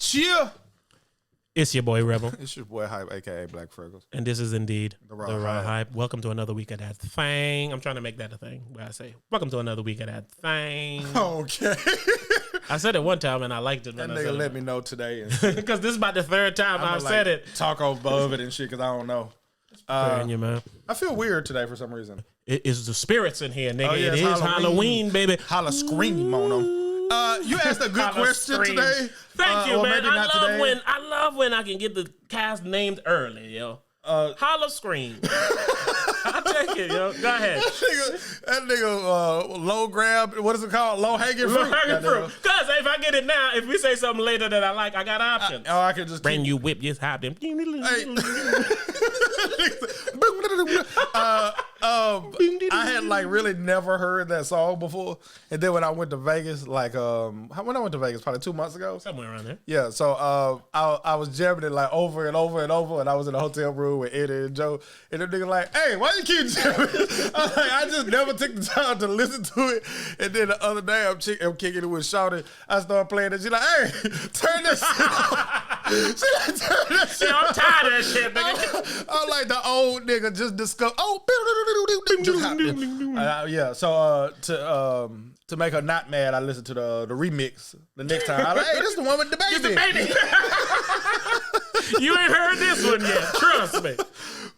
Cheer. It's your boy Rebel. It's your boy Hype, aka Black Freckles. And this is indeed The the Raw Raw Hype. Hype. Welcome to another week of that thing. I'm trying to make that a thing where I say, welcome to another week of that thing. Okay. I said it one time and I liked it. That When I nigga said let it. me know today. Because this is about the third time I've said it. Talk above it and shit because I don't know. You, man. I feel weird today for some reason. It is the spirits in here, nigga. Oh, yeah, it it's is Halloween, baby. Holla scream on them. You asked a good Holla question scream. today. Thank you, or man. maybe not today. I love when I can get the cast named early, yo. Holla scream. I'll take it, yo. Go ahead. That nigga low grab, what is it called? Low hanging fruit. Low-hanging fruit. Because if I get it now, if we say something later that I like, I got options. I can just Brand you whip, just hop them. I had like really never heard that song before, and then when I went to Vegas, like when I went to Vegas, probably 2 months ago, Somewhere around there. yeah. So I was jamming it like over and over and over, and I was in a hotel room with Eddie and Joe, and the nigga like, "Hey, why you keep jamming?" I was like, I just never took the time to listen to it, and then the other day I'm kicking it with Shawty. I started playing it. She like, "Hey, turn this shit off." She like, "Turn that shit I'm off." tired of that shit, nigga. I'm like the old nigga just discovered. Just happened. Yeah. So to make her not mad, I listened to the remix the next time. I like, hey, this is the one with the baby. Baby. You ain't heard this one yet. Trust me.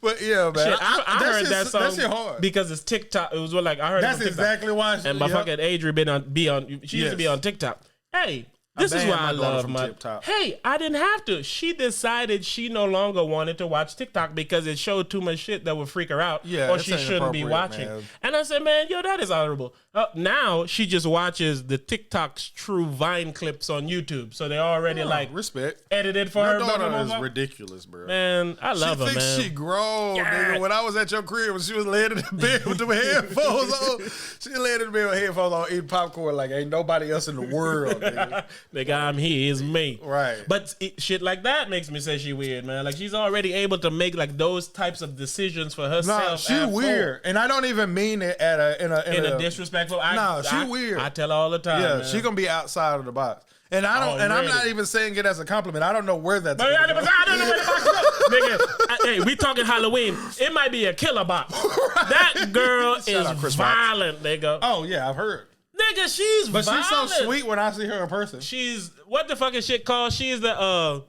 But yeah, man, Shit, I heard that song that shit hard. because it's TikTok. It was what, like I heard. That's it on TikTok. exactly why. And my fucking Adrian be on. She used to be on TikTok. Hey. This is why I love my. Hey, I didn't have to. She decided she no longer wanted to watch TikTok because it showed too much shit that would freak her out, or she shouldn't be watching. Man. And I said, man, yo, that is honorable. Now she just watches the TikTok's true Vine clips on YouTube, so they already respect edited for her. Your daughter is ridiculous, bro. Man, I love her, man. She thinks she grown, nigga. When I was at your crib, when she was laying in the bed with them headphones on, she laying in the bed with headphones on, eating popcorn like ain't nobody else in the world, nigga. Nigga, I'm here, it's me. Right. But shit like that makes me say she weird, man. Like she's already able to make like those types of decisions for herself. Nah, she weird. And I don't even mean it in a disrespectful. She weird. I tell her all the time. Yeah, man. she gonna be outside of the box. And I don't I'm not even saying it as a compliment. I don't know where that's I don't know where the box is. Nigga, hey, we talking Halloween. It might be a killer box. Right. That girl is violent, nigga. Oh yeah, I've heard. Nigga, she's but violent. She's so sweet when I see her in person. She's what the fuck is shit called? She's the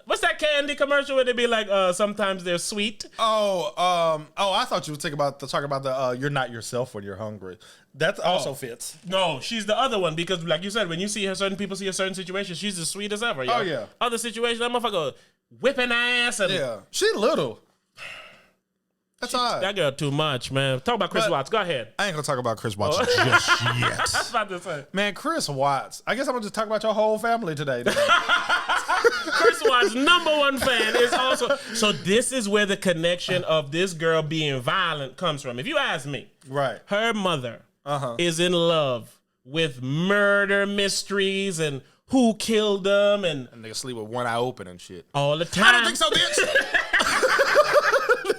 what's that candy commercial where they be like sometimes they're sweet? I thought you were talking about the you're not yourself when you're hungry. That also fits. No, she's the other one because like you said, when you see her, certain people see a certain situation, she's as sweet as ever. Yo. Oh yeah. Other situations, that motherfucker whipping ass and she little. That's all right. That girl too much, man. Talk about Chris Watts. Go ahead. I ain't gonna talk about Chris Watts just yet. I was about to say. Man, Chris Watts. I guess I'm gonna just talk about your whole family today. Chris Watts' #1 fan is also. So this is where the connection of this girl being violent comes from. If you ask me, right? Her mother is in love with murder mysteries and who killed them and they sleep with one eye open and shit all the time. I don't think so, bitch.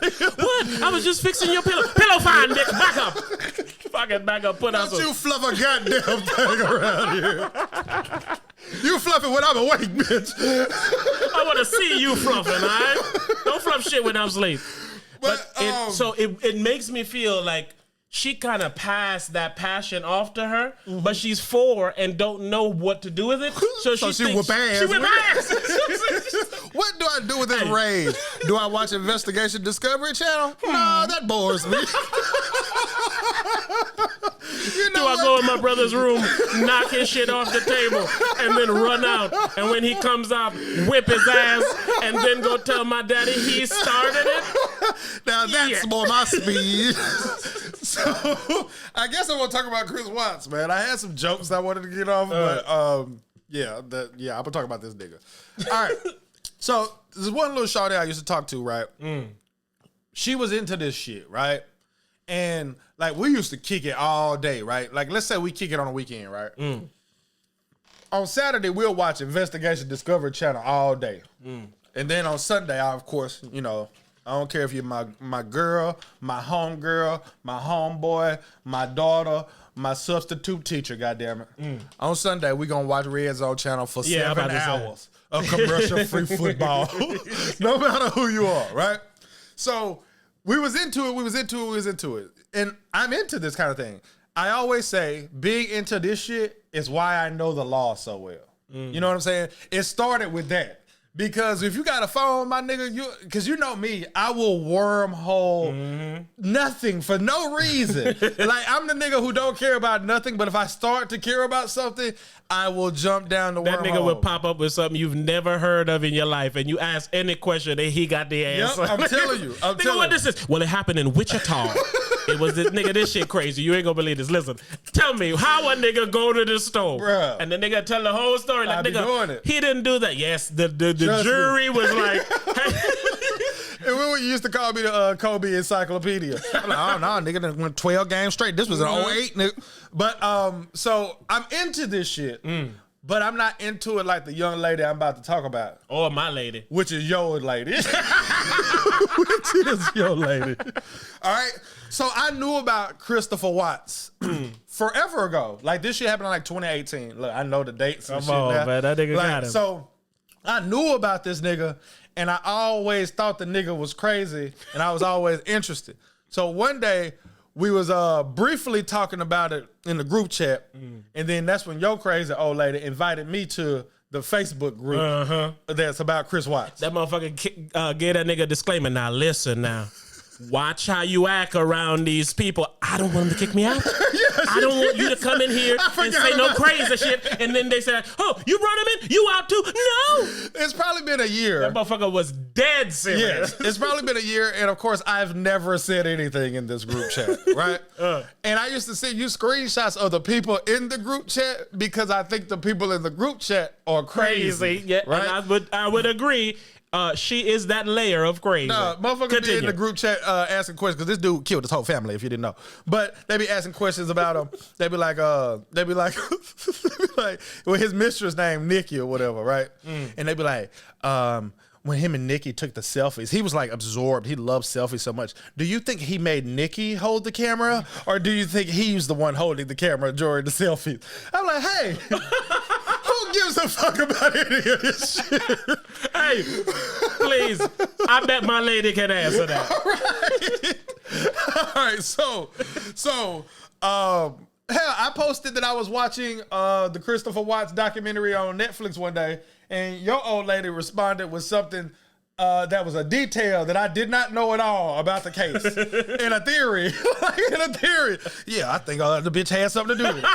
What? I was just fixing your pillow. Pillow fine, bitch. Back up. Fucking back up. Put out some. Don't you fluff a goddamn thing around here. You fluff it when I'm awake, bitch. I want to see you fluffing, all right? Don't fluff shit when I'm asleep. But it makes me feel like she kind of passed that passion off to her, but she's 4 and don't know what to do with it. So she whip ass. She whip ass. What do I do with this rage? Do I watch Investigation Discovery Channel? No, that bores me. Do I go in my brother's room, knock his shit off the table, and then run out? And when he comes out, whip his ass, and then go tell my daddy he started it? Now that's more my speed. So I guess I want to talk about Chris Watts, man. I had some jokes I wanted to get off, but I'm gonna talk about this nigga. All right. So there's one little shawty I used to talk to, right? She was into this shit, right? And like we used to kick it all day, right? Like let's say we kick it on a weekend, right? On Saturday we'll watch Investigation Discovery Channel all day, and then on Sunday, of course, I don't care if you're my girl, my home girl, my homeboy, my daughter, my substitute teacher, goddammit. On Sunday, we gonna watch Red Zone Channel for 7 hours of commercial-free football. No matter who you are, right? So we was into it. And I'm into this kind of thing. I always say being into this shit is why I know the law so well. You know what I'm saying? It started with that. Because if you got a phone, my nigga, because you know me, I will wormhole nothing for no reason. Like, I'm the nigga who don't care about nothing, but if I start to care about something, I will jump down the wormhole. That nigga will pop up with something you've never heard of in your life, and you ask any question, and he got the answer. Yep, I'm telling you. Nigga, what this is? Well, it happened in Wichita. It was this nigga, this shit crazy. You ain't gonna believe this. Listen, tell me how a nigga go to the store. Bruh. And the nigga tell the whole story. Like, nigga, doing it. He didn't do that. Yes, the jury was like, and when you used to call me the Kobe Encyclopedia. I'm like, oh, no, nigga done went 12 games straight. This was an 08, nigga. But, so I'm into this shit. But I'm not into it like the young lady I'm about to talk about. Or my lady. Which is your lady. Which is your lady. All right. So I knew about Christopher Watts forever ago. Like, this shit happened in like 2018. Look, I know the dates and shit now. Man, that nigga got him. So I knew about this nigga, and I always thought the nigga was crazy, and I was always interested. So one day, we was briefly talking about it in the group chat, and then that's when your crazy old lady invited me to the Facebook group that's about Chris Watts. That motherfucker gave that nigga a disclaimer. Now listen now. Watch how you act around these people. I don't want them to kick me out. I don't want you to come in here and say no crazy shit. And then they say, oh, you brought him in? You out too? No. It's probably been a year. That motherfucker was dead serious. Yes, it's probably been a year. And of course, I've never said anything in this group chat, right? And I used to send you screenshots of the people in the group chat because I think the people in the group chat are crazy. Yeah, right? And I would agree. She is that layer of crazy. No, motherfuckers be in the group chat asking questions because this dude killed his whole family. If you didn't know, but they be asking questions about him. They be like, well, his mistress named Nikki or whatever, right? And they be like, when him and Nikki took the selfies, he was like absorbed. He loved selfies so much. Do you think he made Nikki hold the camera, or do you think he was the one holding the camera during the selfies? I'm like, hey. Who gives a fuck about any of this shit? Hey, please. I bet my lady can answer that. All right. So, hell, I posted that I was watching the Christopher Watts documentary on Netflix one day, and your old lady responded with something that was a detail that I did not know at all about the case. In a theory. Yeah, I think the bitch had something to do with it.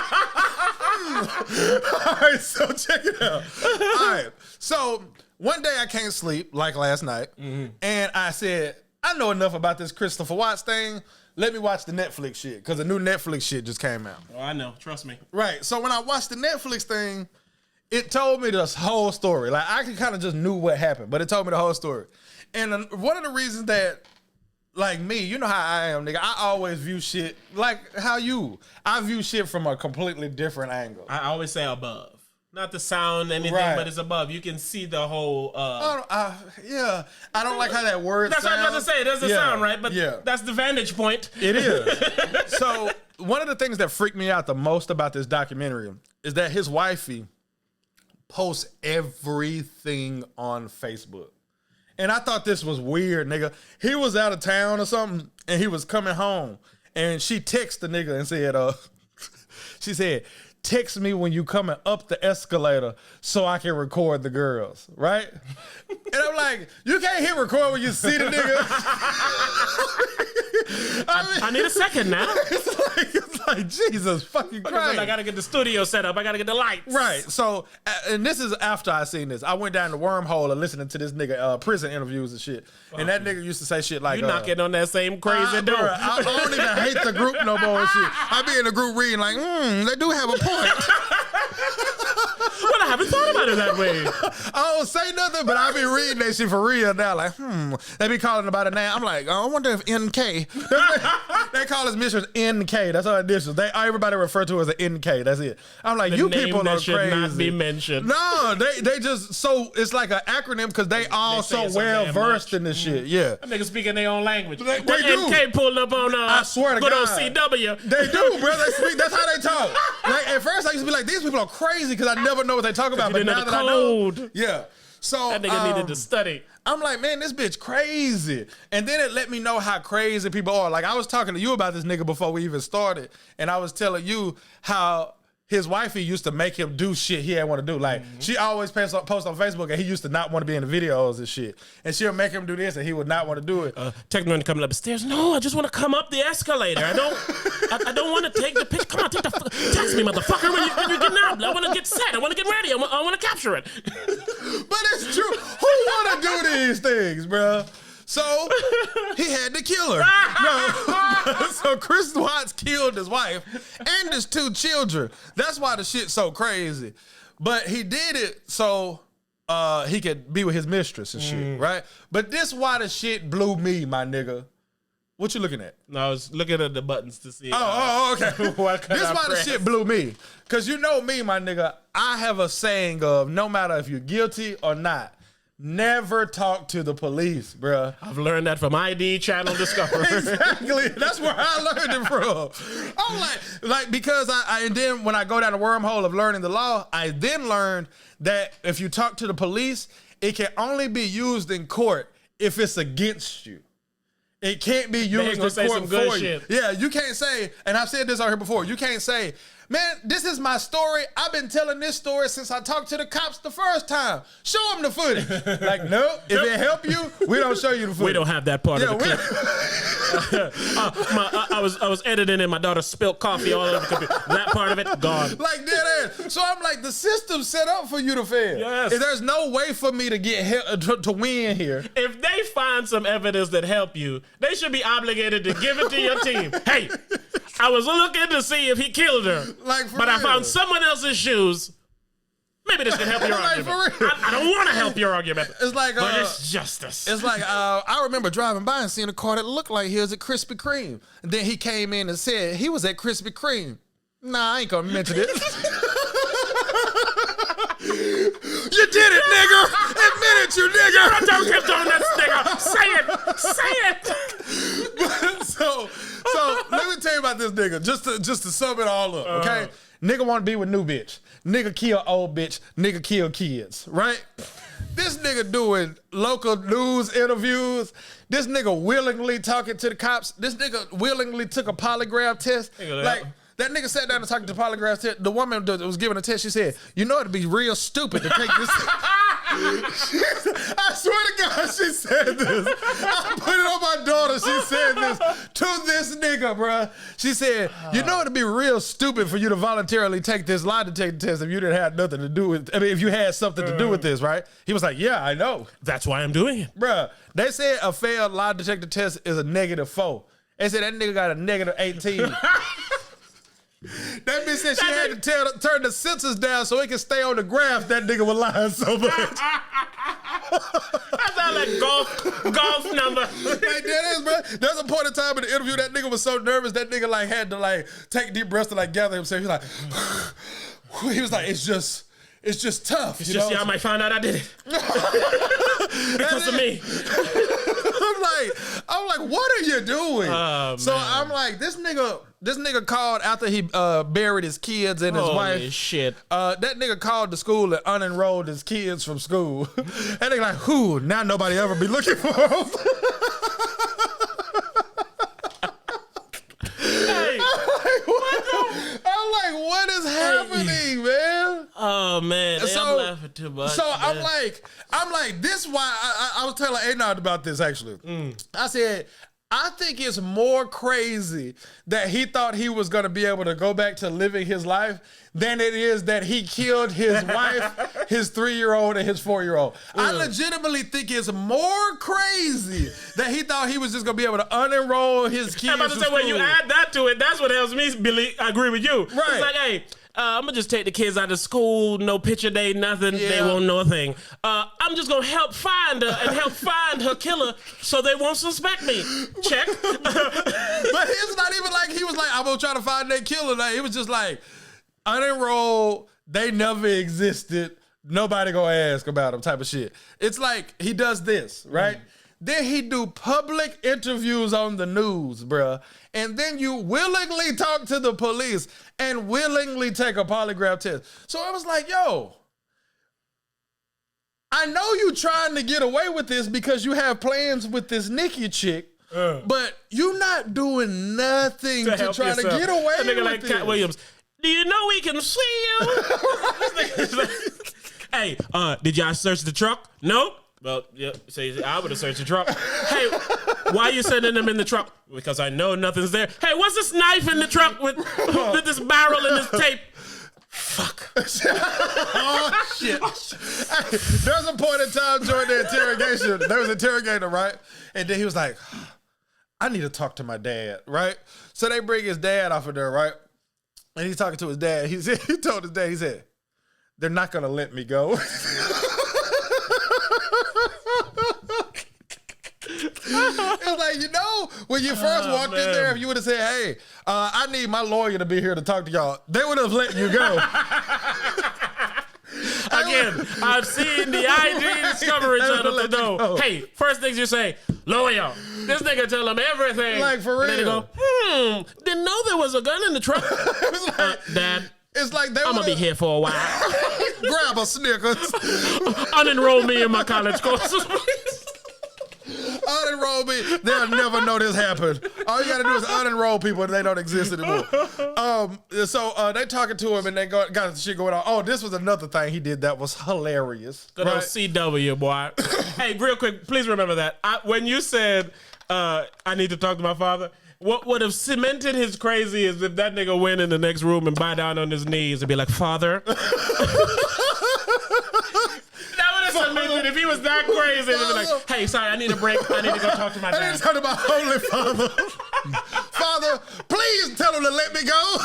All right, so check it out. All right, so one day I can't sleep, like last night, and I said, I know enough about this Christopher Watts thing. Let me watch the Netflix shit, because the new Netflix shit just came out. Oh, I know. Trust me. Right, so when I watched the Netflix thing, it told me this whole story. Like, I kind of just knew what happened, but it told me the whole story. And one of the reasons that, like me, you know how I am, nigga. I always view shit like how I view shit from a completely different angle. I always say above. Not the sound, anything, but it's above. You can see the whole... I don't like how that word sounds. That's what I was about to say. It doesn't sound right, but yeah. That's the vantage point. It is. So, one of the things that freaked me out the most about this documentary is that his wifey posts everything on Facebook. And I thought this was weird, nigga. He was out of town or something, and he was coming home. And she texted the nigga and said, she said, text me when you coming up the escalator so I can record the girls, right? And I'm like, you can't hit record when you see the nigga. I need a second now. It's like Jesus fucking Christ. I gotta get the studio set up. I gotta get the lights. Right. So, and this is after I seen this. I went down the wormhole and listening to this nigga prison interviews and shit. And that nigga used to say shit like, you knocking on that same crazy door. I don't even hate the group no more and shit. I be in the group reading like, they do have a point. Well, I haven't thought about it that way. I don't say nothing, but I be reading that shit for real now. Like, they be calling about it now. I'm like, I wonder if NK. They call his mistress NK. That's our initials. Everybody refer to her as an NK. That's it. I'm like, you people are crazy. Should not be mentioned. No, they just so it's like an acronym because they all so well versed in this shit. Yeah, that niggas speaking their own language. They do. NK pulled up on I swear to God, on CW. They do, bro. They speak. That's how they talk. Like at first, I used to be like, these people are crazy because I never know what they talk about. But now that I know, yeah. So that nigga needed to study. I'm like, man, this bitch crazy. And then it let me know how crazy people are. Like I was talking to you about this nigga before we even started, and I was telling you how his wifey used to make him do shit he didn't want to do. Like, she always post on Facebook, and he used to not want to be in the videos and shit. And she'll make him do this, and he would not want to do it. Techno coming up the stairs. No, I just want to come up the escalator. I don't want to take the picture. Come on, text me, motherfucker, when you're getting out. I want to get set. I want to get ready. I want to capture it. But it's true. Who want to do these things, bro? So he had to kill her. No. So Chris Watts killed his wife and his 2 children. That's why the shit's so crazy. But he did it so he could be with his mistress and shit, right? But this why the shit blew me, my nigga. What you looking at? No, I was looking at the buttons to see. Okay. This why the shit blew me. Because you know me, my nigga, I have a saying of no matter if you're guilty or not, never talk to the police, bruh. I've learned that from ID Channel Discovery. Exactly. That's where I learned it from. I'm like because I and then when I go down the wormhole of learning the law, I then learned that if you talk to the police, it can only be used in court if it's against you. It can't be used in court for you. Yeah, you can't say, and I've said this out here before, you can't say, man, this is my story. I've been telling this story since I talked to the cops the first time. Show them the footage. Like, nope, if it help you, we don't show you the footage. We don't have that part of the clip. I was editing and my daughter spilled coffee all over the computer. That part of it, gone. Like that. So I'm like, the system's set up for you to fail. Yes. If there's no way for me to get to win here. If they find some evidence that help you, they should be obligated to give it to your team. Hey, I was looking to see if he killed her, but I found someone else's shoes. Maybe this can help your argument. I don't want to help your argument. It's like, but it's justice. It's like, I remember driving by and seeing a car that looked like he was at Krispy Kreme. And then he came in and said he was at Krispy Kreme. Nah, I ain't gonna mention it. You did it, nigga! Admit it, you nigga! Don't keep doing that, nigga! Say it! But so let me tell you about this nigga, just to sum it all up, okay? Nigga want to be with new bitch. Nigga kill old bitch. Nigga kill kids, right? This nigga doing local news interviews. This nigga willingly talking to the cops. This nigga willingly took a polygraph test. That nigga sat down and talked to the polygraph test. The woman that was giving a test, she said, you know it'd be real stupid to take this. I swear to God, she said this. I put it on my daughter. She said this to this nigga, bruh. She said, you know it'd be real stupid for you to voluntarily take this lie detector test if you didn't have nothing to do with, if you had something to do with this, right? He was like, yeah, I know. That's why I'm doing it. Bruh, they said a failed lie detector test is a -4. They said that nigga got a -18. That bitch said she had to turn the sensors down so it could stay on the graph. That nigga was lying so much. That sound like golf number. Like that is, bro. There's a point in time in the interview that nigga was so nervous that nigga like had to like take deep breaths to like gather himself. He was like, it's just tough. It's just y'all might find out I did it because of me. I'm like, what are you doing? So man. I'm like, this nigga called after he buried his kids and his wife. Holy shit. That nigga called the school and unenrolled his kids from school. And they like, who? Now nobody ever be looking for him. Hey, I'm like, what is happening, man? Oh man, I'm laughing too much. So man. I'm like, this why I was telling Anod about this actually. I said, I think it's more crazy that he thought he was going to be able to go back to living his life than it is that he killed his wife, his 3-year-old, and his 4-year-old. I legitimately think it's more crazy that he thought he was just going to be able to unenroll his kids. I'm about to say, when you add that to it, that's what helps me agree with you. Right. It's like, hey, I'm gonna just take the kids out of school, no picture day, nothing. Yeah. They won't know a thing. I'm just gonna help find her and help find her killer so they won't suspect me. Check. But it's not even like he was like, I'm gonna try to find that killer. Like, it was just like, unenrolled, they never existed. Nobody gonna ask about them type of shit. It's like he does this, right? Then he do public interviews on the news, bruh. And then you willingly talk to the police and willingly take a polygraph test. So I was like, yo, I know you trying to get away with this because you have plans with this Nikki chick, but you not doing nothing to try to get away with this. Like Cat Williams, do you know we can see you? Hey, did y'all search the truck? Nope. Well, yeah, say I would have searched the truck. Hey, why are you sending them in the truck? Because I know nothing's there. Hey, what's this knife in the truck with this barrel and this tape? Fuck. Oh, shit. Hey, there's a point in time during the interrogation. There was an interrogator, right? And then he was like, I need to talk to my dad, right? So they bring his dad off of there, right? And he's talking to his dad. He told his dad, he said, they're not going to let me go. It's like, you know, when you first walked in there, if you would have said, hey, I need my lawyer to be here to talk to y'all, they would have let you go. Again, I've seen the ID coverage out of the door. Hey, first things you say, lawyer. This nigga tell them everything. Like, for real. And then they go, didn't know there was a gun in the truck. Like, Dad. It's like I'm gonna be here for a while. Grab a Snickers. Unenroll me in my college courses, please. Unenroll me. They'll never know this happened. All you gotta do is unenroll people and they don't exist anymore. So they talking to him and they got the shit going on. Oh, this was another thing he did that was hilarious. Good old CW, boy. Hey, real quick, please remember that. When you said, I need to talk to my father, what would have cemented his crazy is if that nigga went in the next room and bow down on his knees and be like, Father. That would have cemented if he was that crazy. And be like, hey, sorry, I need a break. I need to go talk to my dad. I need to talk to my Holy Father. Father, please tell him to let me go.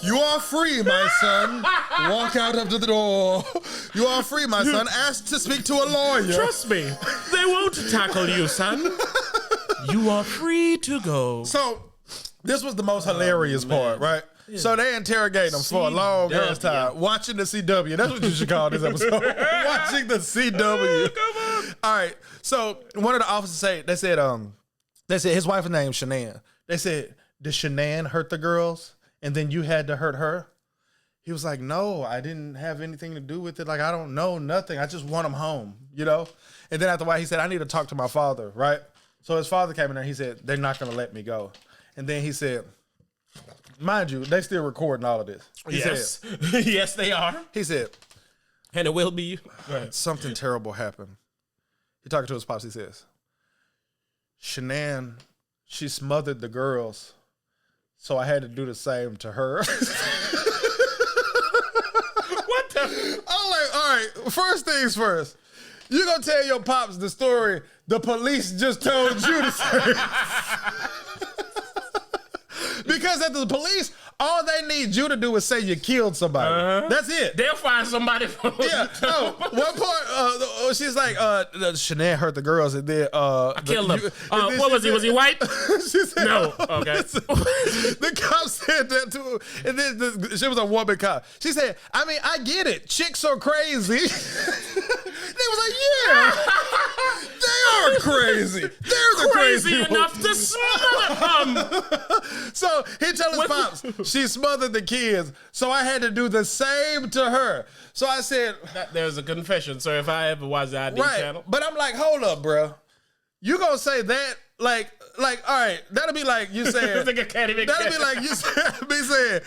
You are free, my son. Walk out of the door. You are free, my son. Ask to speak to a lawyer. Trust me, they won't tackle you, son. You are free to go. So, this was the most hilarious part, right? Yeah. So they interrogate him for a long ass time. Watching the CW. That's what you should call this episode. Watching the CW. Come on. All right. So one of the officers they said his wife's name Shanann. They said, did Shanann hurt the girls? And then you had to hurt her? He was like, no, I didn't have anything to do with it. Like, I don't know nothing. I just want them home, you know? And then after a while, he said, I need to talk to my father, right? So his father came in there and he said, they're not going to let me go. And then he said, mind you, they still recording all of this. He said, yes, they are. He said, and it will be. Something terrible happened. He talking to his pops. He says, Shanann, she smothered the girls, so I had to do the same to her. What the? I'm like, all right, first things first. You gonna tell your pops the story the police just told you to say. Because at the police, all they need you to do is say you killed somebody. Uh-huh. That's it. They'll find somebody. Yeah. No, one part, she's like, Shanann hurt the girls and then I killed them. What was he? Was he white? She said, no. Okay. The cop said that to her. And then she was a woman cop. She said, I mean, I get it. Chicks are crazy. They was like, yeah. They are crazy. They're the crazy enough to smother them. So he told his pops, she smothered the kids, so I had to do the same to her. So I said, there's a confession, sir, if I ever watch the ID channel. But I'm like, hold up, bro. You gonna say that like, all right, that'll be like you said. That'll be like you said, me saying,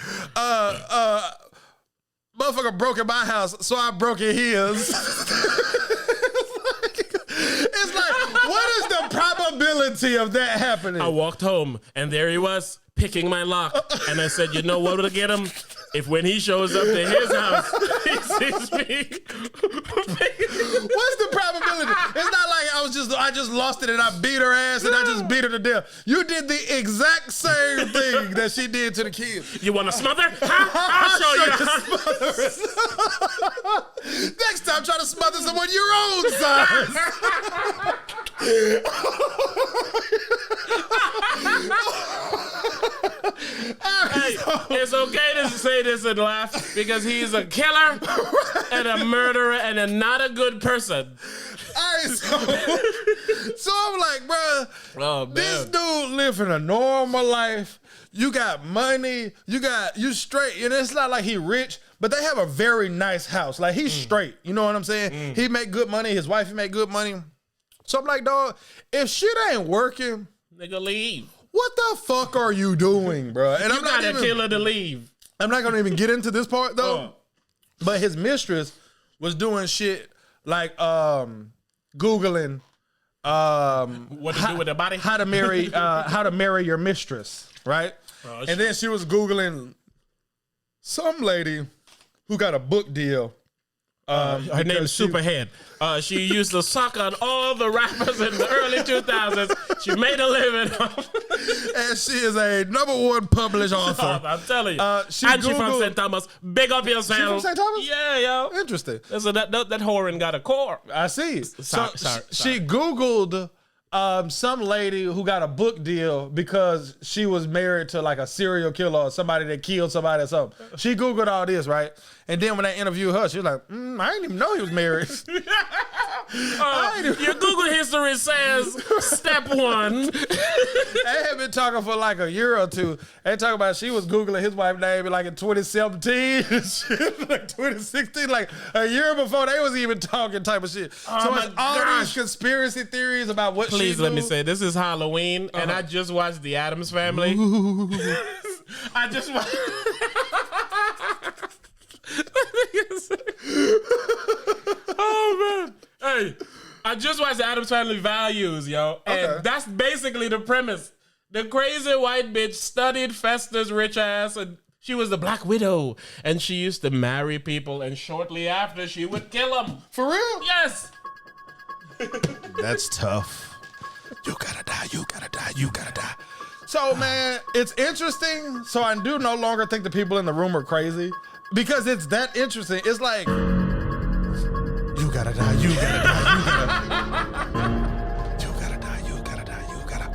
motherfucker broke in my house, so I broke in his. It's like, what is the probability of that happening? I walked home, and there he was, picking my lock. And I said, you know what will get him? If when he shows up to his house, he sees me. What's the probability? It's not like I just lost it and I beat her ass and I just beat her to death. You did the exact same thing that she did to the kids. You want to smother? I'll show you. Next time, try to smother someone your own size. Hey, it's okay to say this and laugh because he's a killer and a murderer and not a good person. So I'm like, bro, this dude living a normal life. You got money, you straight, and it's not like he rich, but they have a very nice house. Like he's straight, you know what I'm saying? He make good money. His wife make good money. So I'm like, dog, if shit ain't working, nigga, leave. What the fuck are you doing, bro? And you got a killer to leave. I'm not gonna even get into this part though. But his mistress was doing shit like Googling what to do with the body, how to marry your mistress, right? And then she was Googling some lady who got a book deal. Her name is Superhead. She used to suck on all the rappers in the early 2000s. She made a living. And she is a #1 published author. I'm telling you. She from St. Thomas. Big up yourself. She from St. Thomas? Yeah, yo. Interesting. So that whoring got a core. I see. Sorry. She Googled some lady who got a book deal because she was married to like a serial killer or somebody that killed somebody or something. She Googled all this, right? And then when they interviewed her, she was like, I didn't even know he was married. Your Google history says step 1. They had been talking for like a year or two. They talking about she was Googling his wife's name like in 2017 and shit, like 2016, like a year before they was even talking type of shit. So it's all these conspiracy theories about what she Please let me say, this is Halloween, and I just watched The Addams Family. I just watched... Oh, man. Hey, I just watched The Addams Family Values, yo. And that's basically the premise. The crazy white bitch studied Fester's rich ass, and she was the Black Widow. And she used to marry people, and shortly after, she would kill them. For real? Yes. That's tough. You gotta die, you gotta die, you gotta die. So, man, it's interesting. So I do no longer think the people in the room are crazy. Because it's that interesting. It's like, you gotta die, you gotta die, you gotta die, you gotta die, you gotta.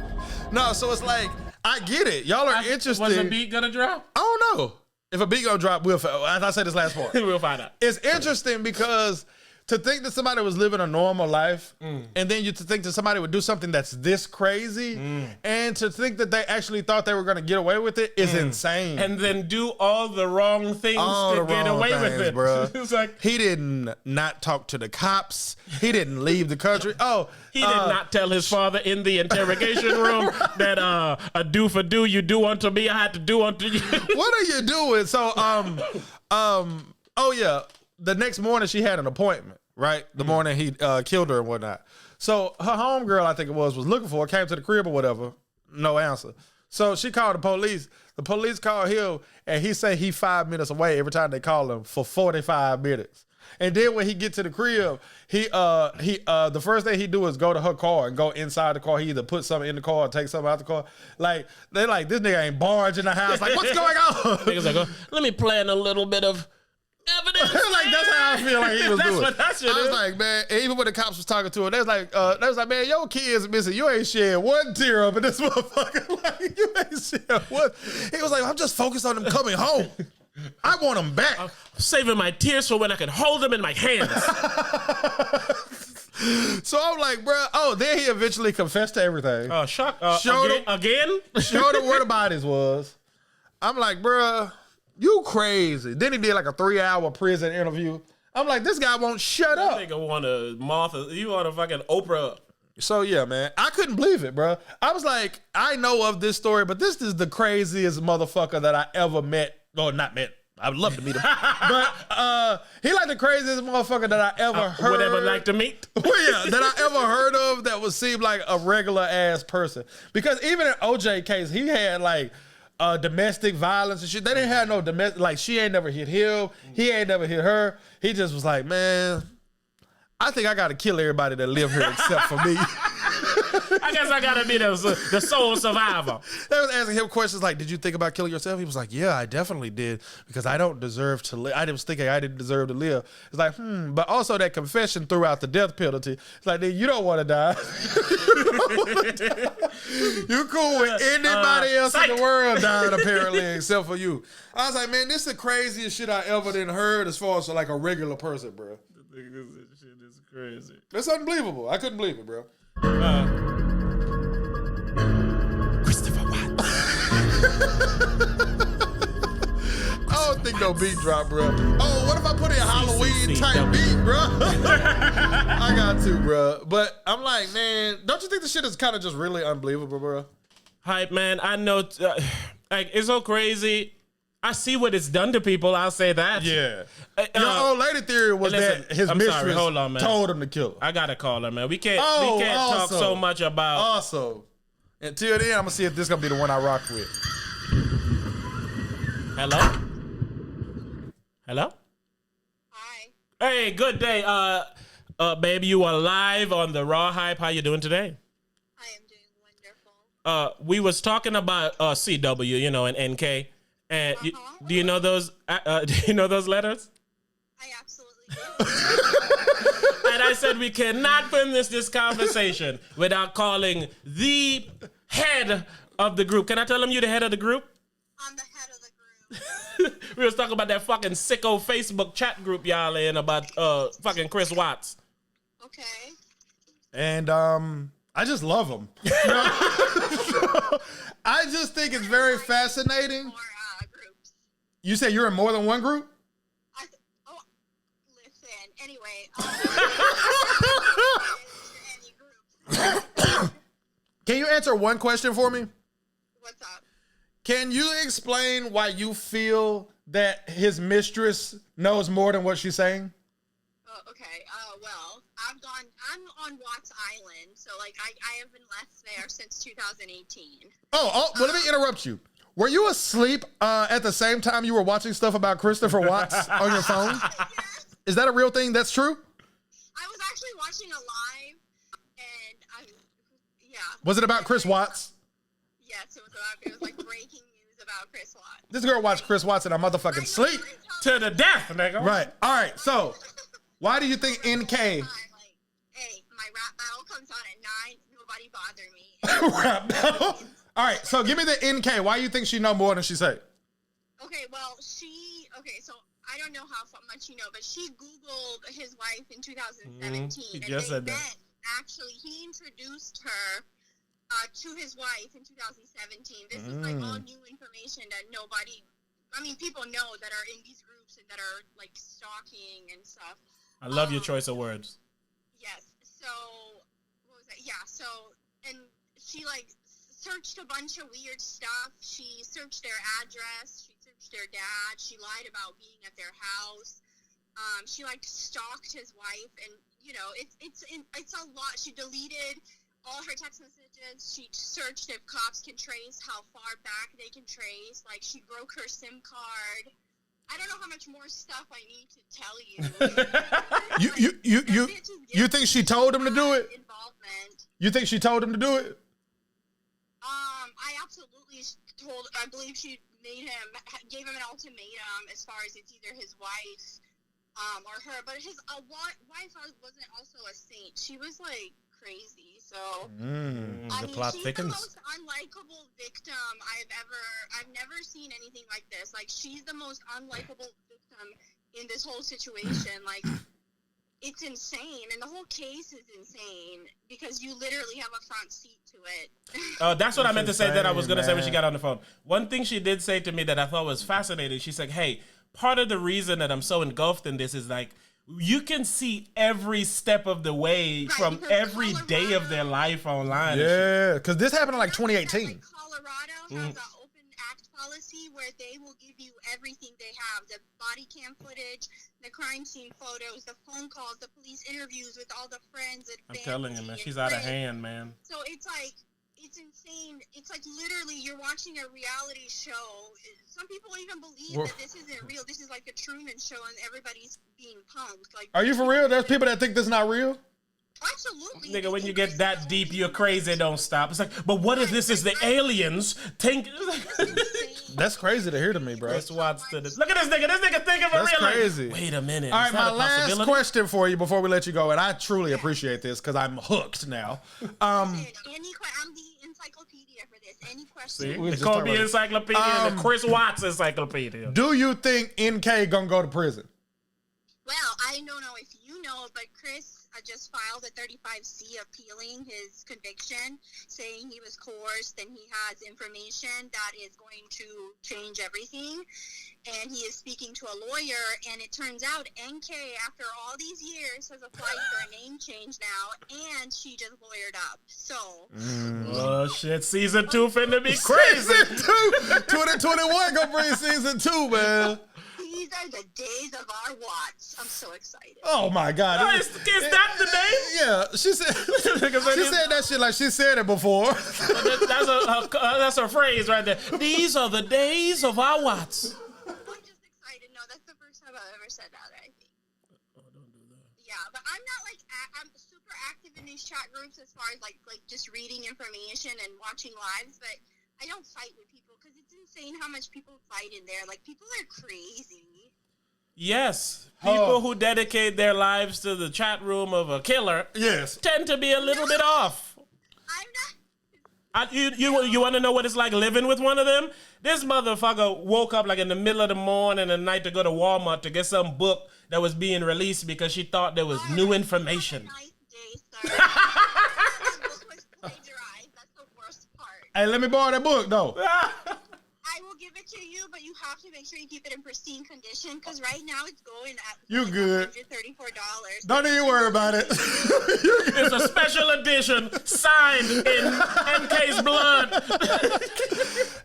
No, so it's like, I get it. Y'all are interested. Was the beat gonna drop? I don't know. If a beat gonna drop, as I said this last part. We'll find out. It's interesting because to think that somebody was living a normal life and then to think that somebody would do something that's this crazy and to think that they actually thought they were going to get away with it is insane. And then do all the wrong things to get away with it. Bro. It's like, he didn't not talk to the cops. He didn't leave the country. He did not tell his father in the interrogation room that a do for do, you do unto me, I had to do unto you. What are you doing? So, the next morning she had an appointment, right? The morning he killed her and whatnot. So her homegirl, I think it was looking for her, came to the crib or whatever. No answer. So she called the police. The police called him and he said he 5 minutes away every time they call him for 45 minutes. And then when he get to the crib, he the first thing he do is go to her car and go inside the car. He either put something in the car or take something out the car. Like, they like, this nigga ain't barge in the house. Like, what's going on? Niggas like, let me plan a little bit of evidence. Like, that's how I feel like he was doing. What that shit I was is. like, man, even when the cops was talking to him, they was like, man, your kid's missing. You ain't shed one tear up in this motherfucker. Like, you ain't shed one. He was like, I'm just focused on them coming home. I want them back. I'm saving my tears for when I can hold them in my hands. So I'm like, bro. Oh, then he eventually confessed to everything. Shock. Again? Showed him where the bodies was. I'm like, bro, you crazy. Then he did like a 3-hour prison interview. I'm like, this guy won't shut up. Nigga want you want to fucking Oprah. So yeah, man, I couldn't believe it, bro. I was like, I know of this story, but this is the craziest motherfucker that I ever met. Or not met. I would love to meet him. But he like the craziest motherfucker that I ever heard. Would ever like to meet? Well, yeah, that I ever heard of that would seem like a regular ass person. Because even in OJ case, he had like domestic violence and shit. They didn't have no domestic, like she ain't never hit him. He ain't never hit her. He just was like, man, I think I got to kill everybody that live here except for me. I guess I gotta be the sole survivor. They was asking him questions like, did you think about killing yourself? He was like, yeah, I definitely did, because I don't deserve to live. I was thinking I didn't deserve to live. It's like, but also that confession threw out the death penalty. It's like, you don't want to die. You cool with anybody else in the world dying, apparently, except for you. I was like, man, this is the craziest shit I ever done heard as far as like a regular person, bro. This shit is crazy. That's unbelievable. I couldn't believe it, bro. Christopher Watts. I don't think no beat drop, bro. Oh, what if I put in Halloween type beat, bro? I got to, bro. But I'm like, man, don't you think this shit is kind of just really unbelievable, bro? Hype, man. I know, like, it's so crazy. I see what it's done to people. I'll say that. Yeah. Your old lady theory was that his mistress told him to kill her. I gotta call her, man. We can't talk so much about. Also, until then, I'm gonna see if this gonna be the one I rock with. Hello. Hello. Hi. Hey, good day. Baby, you are live on the Raw Hype. How you doing today? I am doing wonderful. We was talking about CW, and NK. And do you know those? Do you know those letters? I absolutely do. And I said we cannot finish this conversation without calling the head of the group. Can I tell him you're the head of the group? I'm the head of the group. We was talking about that fucking sicko Facebook chat group y'all in about fucking Chris Watts. Okay. And I just love him. I just think it's very fascinating. More groups. You say you're in more than one group? Listen. Anyway. Can you answer one question for me? What's up? Can you explain why you feel that his mistress knows more than what she's saying? Okay. Well, I'm on Watts Island, so like I haven't left there since 2018. Well, let me interrupt you. Were you asleep at the same time you were watching stuff about Christopher Watts on your phone? Yes. Is that a real thing? That's true? I was actually watching a live, and yeah. Was it about Chris Watts? Yes, it was like breaking news about Chris Watts. This girl watched Chris Watts in her motherfucking sleep. To the death, nigga. Right. All right. So, why do you think NK... Hey, my rap battle comes on at 9. Nobody bother me. Rap battle? All right. So, give me the NK. Why do you think she know more than she say? Okay, well, so I don't know how much you know, but she Googled his wife in 2017. He just said that. Met. Actually, he introduced her to his wife in 2017. This is like all new information that people know that are in these groups and that are like stalking and stuff. I love your choice of words. Yes. So, what was that? Yeah. So, and she like searched a bunch of weird stuff. She searched their address. She searched their dad. She lied about being at their house. She like stalked his wife, and it's a lot. She deleted all her text messages. She searched if cops can trace how far back they can trace. Like, she broke her SIM card. I don't know how much more stuff I need to tell you. You think she told him to do it? Involvement. You think she told him to do it? I absolutely I believe she gave him an ultimatum as far as it's either his wife, or her. But his wife wasn't also a saint. She was like crazy. So the plot thickens. She's the most unlikable victim I've never seen anything like this. Like, she's the most unlikable victim in this whole situation. Like, it's insane, and the whole case is insane because you literally have a front seat to it. That's what I meant to say that I was going to say when she got on the phone. One thing she did say to me that I thought was fascinating, she said, hey, part of the reason that I'm so engulfed in this is like, you can see every step of the way from every day of their life online. Yeah, because this happened in like 2018. Like Colorado has an open act policy where they will give you everything they have: the body cam footage, the crime scene photos, the phone calls, the police interviews with all the friends and I'm telling you, man, she's out of hand, man. So it's like, it's insane. It's like literally you're watching a reality show. Some people even believe that this isn't real. This is like a Truman Show, and everybody's being punked. Like, are you for real? There's people that think this is not real. Absolutely. Nigga, when you get that deep, you're crazy. Don't stop. It's like, but what if this is the aliens? Think. That's crazy to hear to me, bro. Chris Watts to this. Look at this nigga. This nigga thinking for real. That's crazy. Like, wait a minute. All right, my last question for you before we let you go, and I truly appreciate this because I'm hooked now. I'm the encyclopedia for this. Any questions? It's called the encyclopedia and the Chris Watts encyclopedia. Do you think NK gonna go to prison? Well, I don't know if you know, but Chris just filed a 35C appealing his conviction, saying he was coerced and he has information that is going to change everything. And he is speaking to a lawyer, and it turns out NK, after all these years, has applied for a name change now, and she just lawyered up. So. Oh, shit. Season 2 finna be crazy. Season 2! 2021 gonna bring season 2, man. These are the days of our Watts. I'm so excited. Oh my God! Oh, is that the name? Yeah, she said. She said that shit like she said it before. That's a phrase right there. These are the days of our Watts. I'm just excited. No, that's the first time I've ever said that. I think. Oh, don't do that. Yeah, but I'm not like I'm super active in these chat groups as far as like just reading information and watching lives, but I don't fight with people because it's insane how much people fight in there. Like, people are crazy. Yes. People who dedicate their lives to the chat room of a killer tend to be a little bit off. I'm not. You want to know what it's like living with one of them? This motherfucker woke up like in the middle of the morning and night to go to Walmart to get some book that was being released because she thought there was new information. Nice day, sir. The book was plagiarized. That's the worst part. Hey, let me borrow that book, though. I will give it to you, but you have to make sure you keep it in pristine condition because right now it's going at you like good. $134. Don't even worry about it. It's a special edition signed in NK's blood.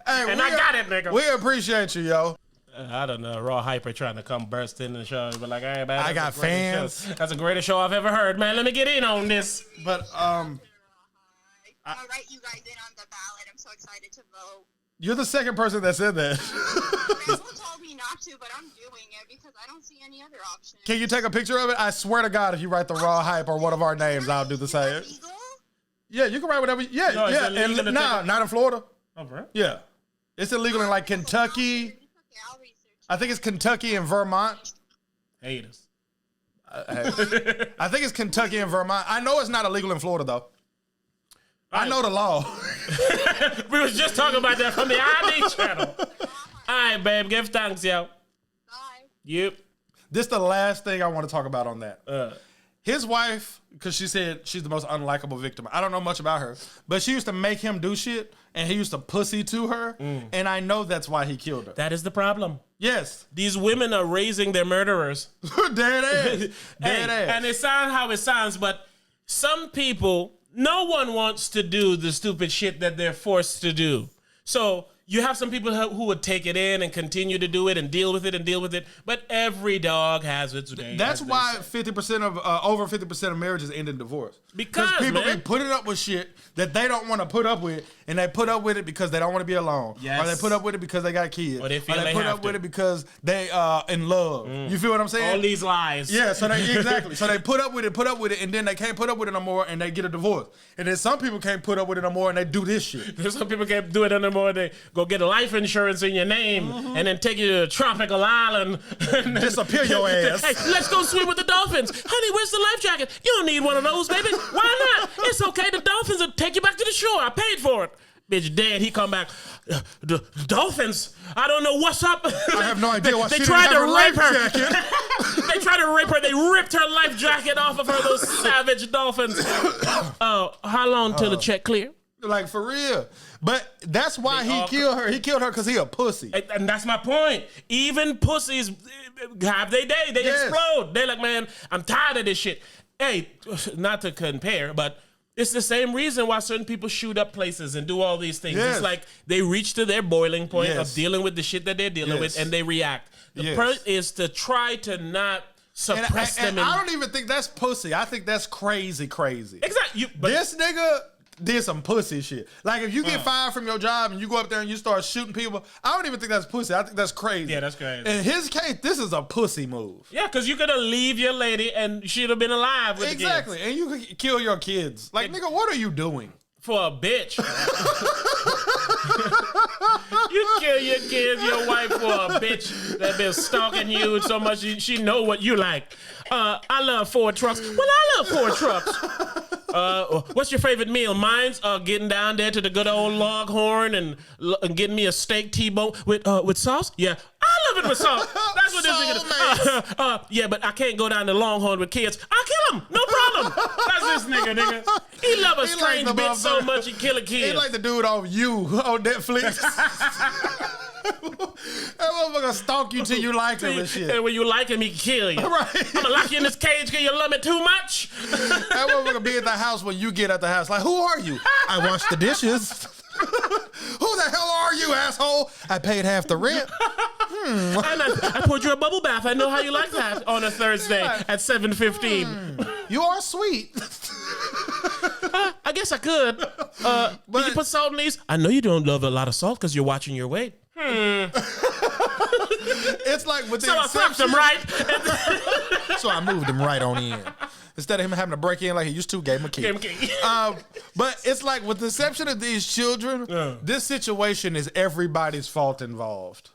Hey, and I got it, nigga. We appreciate you, yo. I don't know. TheRawHype trying to come burst in the show, but like, hey, man, I got fans. That's the greatest show I've ever heard, man. Let me get in on this. But I'll write you guys in on the ballot. I'm so excited to vote. You're the second person that said that. Rebel told me not to, but I'm doing it because I don't see any other option. Can you take a picture of it? I swear to God, if you write TheRawHype or one of our names, I'll do the same. Legal? Yeah, you can write whatever. Yeah, No, yeah. And not in Florida. Oh, bro. Yeah, it's illegal in like Kentucky. Okay, I'll research. I think it's Kentucky and Vermont. Haters. I think it's Kentucky and Vermont. I know it's not illegal in Florida though. I know the law. We was just talking about that from the ID channel. All right, babe. Give thanks, yo. Bye. Yep. This is the last thing I want to talk about on that. His wife, because she said she's the most unlikable victim. I don't know much about her, but she used to make him do shit, and he used to pussy to her, and I know that's why he killed her. That is the problem. Yes. These women are raising their murderers. Dead ass. Dead ass. And it sounds how it sounds, but some people, no one wants to do the stupid shit that they're forced to do. So you have some people who would take it in and continue to do it and deal with it, but every dog has its day. That's why 50% of over 50% of marriages end in divorce. Because people man, be putting up with shit that they don't want to put up with, and they put up with it because they don't want to be alone. Yes. Or they put up with it because they got kids. Or they feel they put have up to. with it because they in love. You feel what I'm saying? all these lies. Yeah, so they exactly. So they put up with it, and then they can't put up with it no more, and they get a divorce. And then some people can't put up with it no more, and they do this shit. Some people can't do it anymore. They go get a life insurance in your name and then take you to a tropical island. And Disappear your ass. Hey, let's go swim with the dolphins. Honey, where's the life jacket? You don't need one of those, baby. Why not? It's okay. The dolphins will take you back to the shore. I paid for it. Bitch dead. He come back. The dolphins? I don't know what's up. I have no idea why they she tried didn't have to her rape life her. jacket. They tried to rape her. They ripped her life jacket off of her. Those savage dolphins. Oh, how long till the check clear? Like, for real. But that's why he killed her. He killed her because he a pussy. And that's my point. Even pussies have their day. They explode. They're like, man, I'm tired of this shit. Hey, not to compare, but it's the same reason why certain people shoot up places and do all these things. It's like they reach to their boiling point of dealing with the shit that they're dealing with, and they react. The point is to try to not suppress them. And I don't even think that's pussy. I think that's crazy. Exactly. This nigga, did some pussy shit. Like if you get fired from your job and you go up there and you start shooting people, I don't even think that's pussy. I think that's crazy. Yeah, that's crazy. In his case, this is a pussy move. Yeah, because you could have leave your lady and she'd have been alive with exactly. the kids. And you could kill your kids. Like, nigga, what are you doing? For a bitch. You kill your kids, your wife for a bitch that been stalking you so much she know what you like. I love Ford trucks. Well, I love Ford trucks. What's your favorite meal? Mine's getting down there to the good old Longhorn and getting me a steak T-bone with sauce. Yeah, I love it with sauce. That's what this nigga. Yeah, but I can't go down to Longhorn with kids. I'll kill him. No problem. That's this nigga. He love a strange bitch so much he kill a kid. He like the dude on You on Netflix. That motherfucker stalk you till you like him and shit. And when you like him, he kill you. Right. I'm gonna lock you in this cage because you love me too much. That motherfucker be at the house when you get at the house. Like, who are you? I wash the dishes. Who the hell are you, asshole? I paid half the rent. And I poured you a bubble bath. I know how you like that on a Thursday at 7:15. You are sweet. I guess I could. Did you put salt in these? I know you don't love a lot of salt because you're watching your weight. It's like with the So I fucked him, right? So I moved him right on in. Instead of him having to break in like he used to, gave him a key. But it's like with the exception of these children, this situation is everybody's fault involved.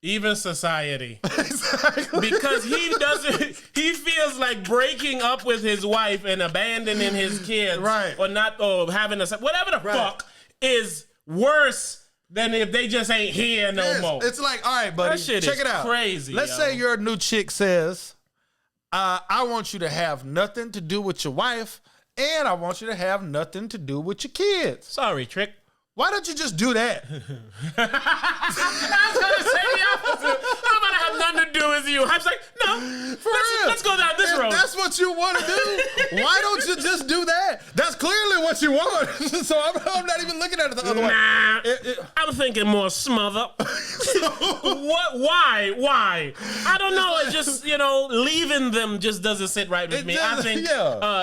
Even society. Exactly. Because he feels like breaking up with his wife and abandoning his kids. Right. Or having whatever the fuck is worse than if they just ain't here no more. It's like, all right, buddy, that shit check is it out. Crazy. Let's say your new chick says, I want you to have nothing to do with your wife, and I want you to have nothing to do with your kids. Sorry, Trick. Why don't you just do that? I was gonna say the opposite. I'm gonna have nothing to do with you. I was like, no, let's go down this road. That's what you want to do. Why don't you just do that? That's clearly what you want. So I'm not even looking at it the other way. I'm thinking more smother. What? Why? I don't know. It just, leaving them just doesn't sit right with me. I think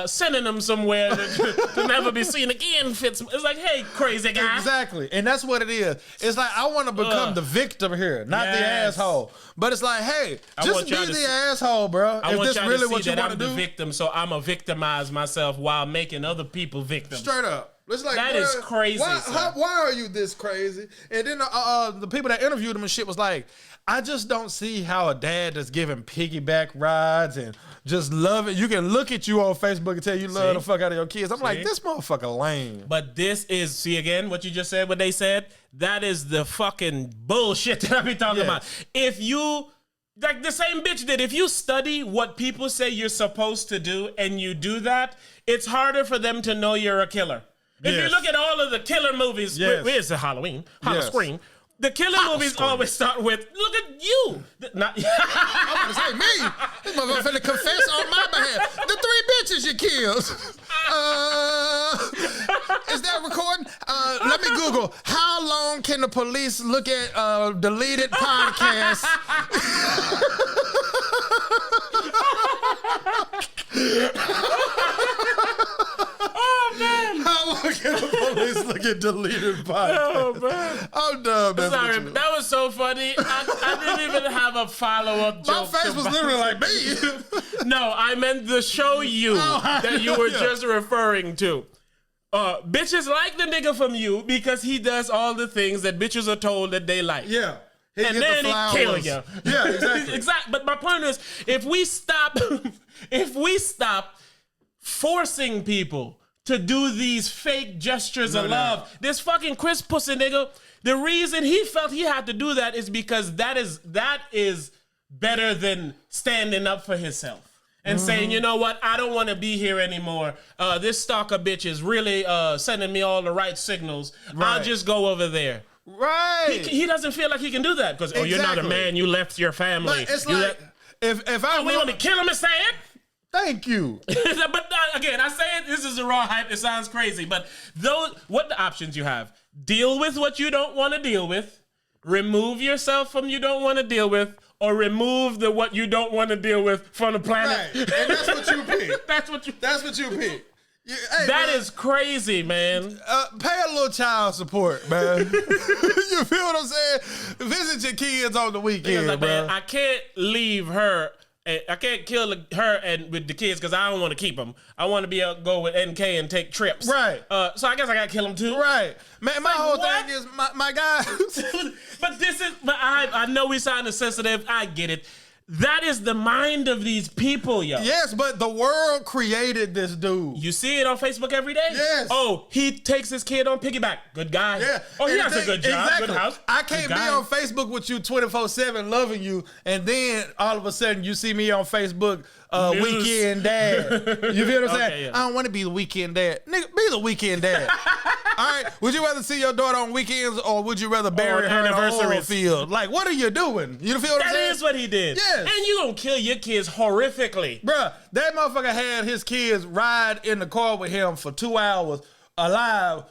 sending them somewhere to never be seen again fits. It's like, hey, crazy guy. Exactly. And that's what it is. It's like, I want to become the victim here, not the asshole. But it's like, hey, just be the asshole, bro. I want this y'all really to see what you that want I'm to do? the victim, so I'm going to victimize myself while making other people victims. Straight up. It's like, that is crazy. Why are you this crazy? And then the people that interviewed him and shit was like, I just don't see how a dad that's giving piggyback rides and just love it. You can look at you on Facebook and tell you love the fuck out of your kids. I'm like, this motherfucker lame. But this is, see again, what you just said, what they said? That is the fucking bullshit that I be talking about. If you, like the same bitch did, if you study what people say you're supposed to do and you do that, it's harder for them to know you're a killer. If you look at all of the killer movies, where's the Halloween? Halloween. The killer movies always start with, look at you. I'm going to say me. This motherfucker finna confess on my behalf. The 3 bitches you killed. Is that recording? Let me Google. How long can the police look at deleted podcasts? Oh, man. How long can the police look at deleted podcasts? Oh, man. I'm done, man. Sorry, that was so funny. I didn't even have a follow-up joke. My face was literally like me. No, I meant the show you that you were just referring to. Bitches like the nigga from You because he does all the things that bitches are told that they like. Yeah. And then he kill you. Yeah, exactly. Exactly. But my point is, if we stop forcing people to do these fake gestures of love, this fucking Chris Pussy nigga, the reason he felt he had to do that is because that is better than standing up for himself. And saying, you know what, I don't want to be here anymore. This stalker bitch is really sending me all the right signals. I'll just go over there. Right. He doesn't feel like he can do that because, you're not a man. You left your family. But it's like, if I we want to kill him and say it? Thank you. But again, I say it, this is the raw hype. It sounds crazy. But what the options you have? Deal with what you don't want to deal with. Remove yourself from you don't want to deal with. Or remove what you don't want to deal with from the planet. Right. And that's what you pick. That's what you pick. That is crazy, man. Pay a little child support, man. You feel what I'm saying? Visit your kids on the weekend, like, bro. Man, I can't leave her. I can't kill her and with the kids because I don't want to keep them. I want to be able to go with NK and take trips. Right. So I guess I got to kill them too. Right. Man, my whole thing is, my guy. But I know we sound sensitive. I get it. That is the mind of these people, yo. Yes, but the world created this dude. You see it on Facebook every day? Yes. Oh, he takes his kid on piggyback. Good guy. Yeah. Oh, he has a good job. Exactly. Good house. I can't be on Facebook with you 24/7 loving you, and then all of a sudden you see me on Facebook, weekend dad. You feel what I'm saying? Yeah. I don't want to be the weekend dad. Nigga, be the weekend dad. All right. Would you rather see your daughter on weekends, or would you rather bury her in an oil field? Like, what are you doing? You feel what I'm saying? That is what he did. Yes. And you gonna kill your kids horrifically. Bruh, that motherfucker had his kids ride in the car with him for 2 hours alive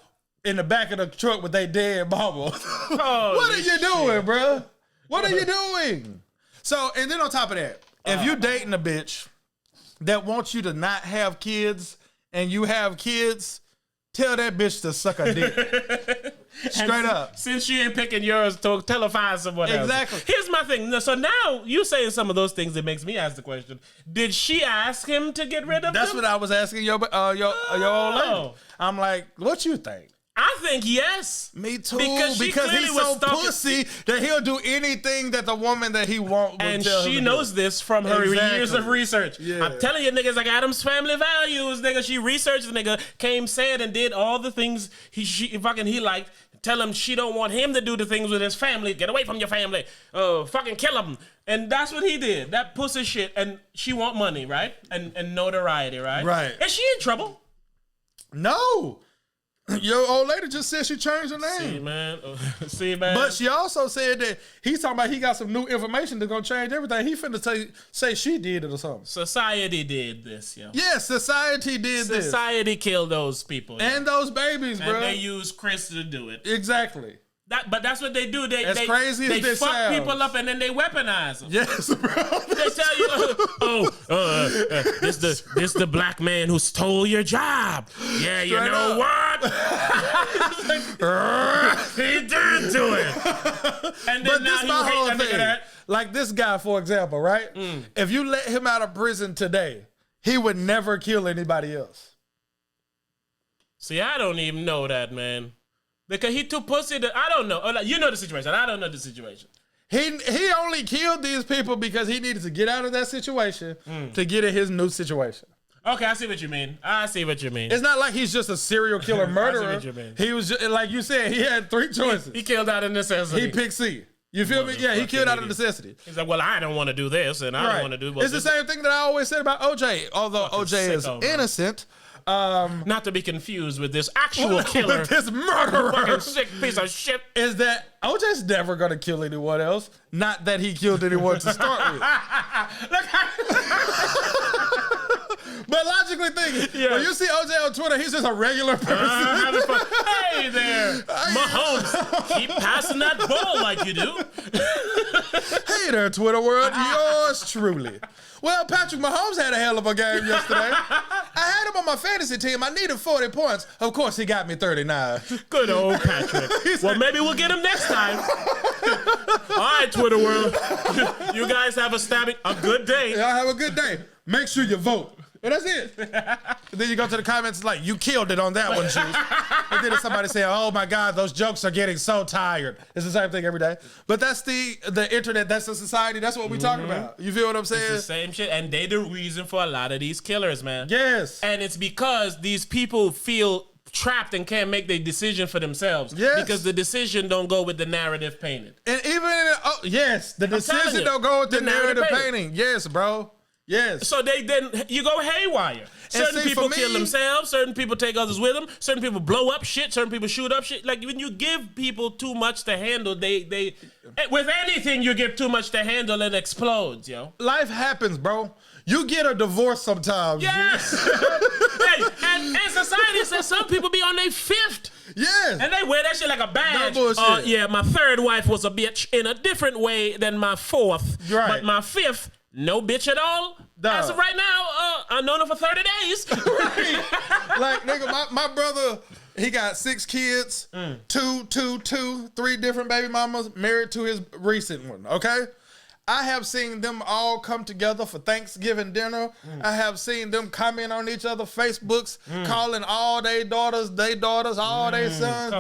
in the back of the truck with their dead mama. What are you doing, bruh? What are you doing? So, and then on top of that, if you dating a bitch that wants you to not have kids and you have kids, tell that bitch to suck a dick. Straight up. Since she ain't picking yours, tell her find someone else. Exactly. Here's my thing. So now you saying some of those things that makes me ask the question: did she ask him to get rid of That's them? what I was asking your old lady. I'm like, what you think? I think yes. Me too. Because he's so pussy that he'll do anything that the woman that he wants. And she knows this from her years of research. Yeah. I'm telling you, niggas like Adam's Family Values, nigga. She researched the nigga, came, said, and did all the things he liked. Tell him she don't want him to do the things with his family. Get away from your family. Fucking kill him. And that's what he did. That pussy shit. And she want money, right? And notoriety, right? Right. Is she in trouble? No. Your old lady just said she changed her name. See, man. But she also said that he's talking about he got some new information that's going to change everything. He finna say she did it or something. Society did this, yo. Yes, society did this. Society killed those people. And those babies, bro. And they used Chris to do it. Exactly. But that's what they do. They crazy as this fuck sounds. People up and then they weaponize them. Yes, bro. They tell you, this the black man who stole your job. Yeah, you know what? He did do it. And then now you hate that nigga that. Like this guy, for example, right? If you let him out of prison today, he would never kill anybody else. See, I don't even know that, man. Because he too pussy to, I don't know. You know the situation. I don't know the situation. He only killed these people because he needed to get out of that situation to get in his new situation. Okay, I see what you mean. It's not like he's just a serial killer murderer. I see what you mean. He was just, like you said, he had three choices. He killed out of necessity. He picked C. You feel me? Yeah, he killed out of necessity. He's like, well, I don't want to do this, and I don't want to do. It's the same thing that I always said about OJ. Although OJ is innocent. Not to be confused with this actual killer. This murderer. Fucking sick piece of shit. Is that OJ's never going to kill anyone else. Not that he killed anyone to start with. But logically thinking, when you see OJ on Twitter, he's just a regular person. Hey there, Mahomes, keep passing that ball like you do. Hey there, Twitter world, yours truly. Well, Patrick Mahomes had a hell of a game yesterday. I had him on my fantasy team. I needed 40 points. Of course, he got me 39. Good old Patrick. Well, maybe we'll get him next time. All right, Twitter world. You guys have a good day. Y'all have a good day. Make sure you vote. And that's it. And then you go to the comments like, you killed it on that one, Juice. And then somebody say, oh my God, those jokes are getting so tired. It's the same thing every day. But that's the internet, that's the society, that's what we're talking about. You feel what I'm saying? It's the same shit. And they the reason for a lot of these killers, man. Yes. And it's because these people feel trapped and can't make their decision for themselves. Yes. Because the decision don't go with the narrative painted. And even, the decision don't go with the narrative painting. Yes, bro. Yes. So you go haywire. Certain people kill themselves. Certain people take others with them. Certain people blow up shit. Certain people shoot up shit. Like when you give people too much to handle, they with anything you give too much to handle, it explodes, yo. Life happens, bro. You get a divorce sometimes. Yes. Hey, and society says some people be on their fifth. Yes. And they wear that shit like a badge. No bullshit. Yeah, my third wife was a bitch in a different way than my fourth. Right. But my fifth, no bitch at all. No. As of right now, I've known her for 30 days. Right. Like, nigga, my brother, he got 6 kids, three different baby mamas, married to his recent one, okay? I have seen them all come together for Thanksgiving dinner. I have seen them comment on each other Facebooks, calling all their daughters, all their sons,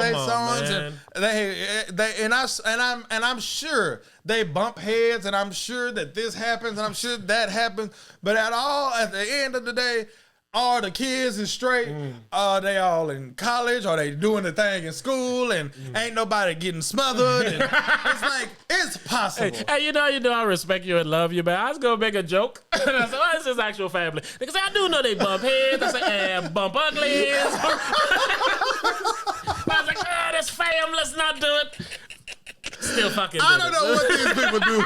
and I'm sure they bump heads, and I'm sure that this happens, and I'm sure that happens. But at the end of the day, all the kids is straight. Are they all in college? Are they doing the thing in school? And ain't nobody getting smothered. And it's like, it's possible. Hey, you know, I respect you and love you, but I was going to make a joke. I said, oh, this is actual family. Because I do know they bump heads. I said, bump uglies. I was like, this fam, let's not do it. Still fucking I don't know what these people do.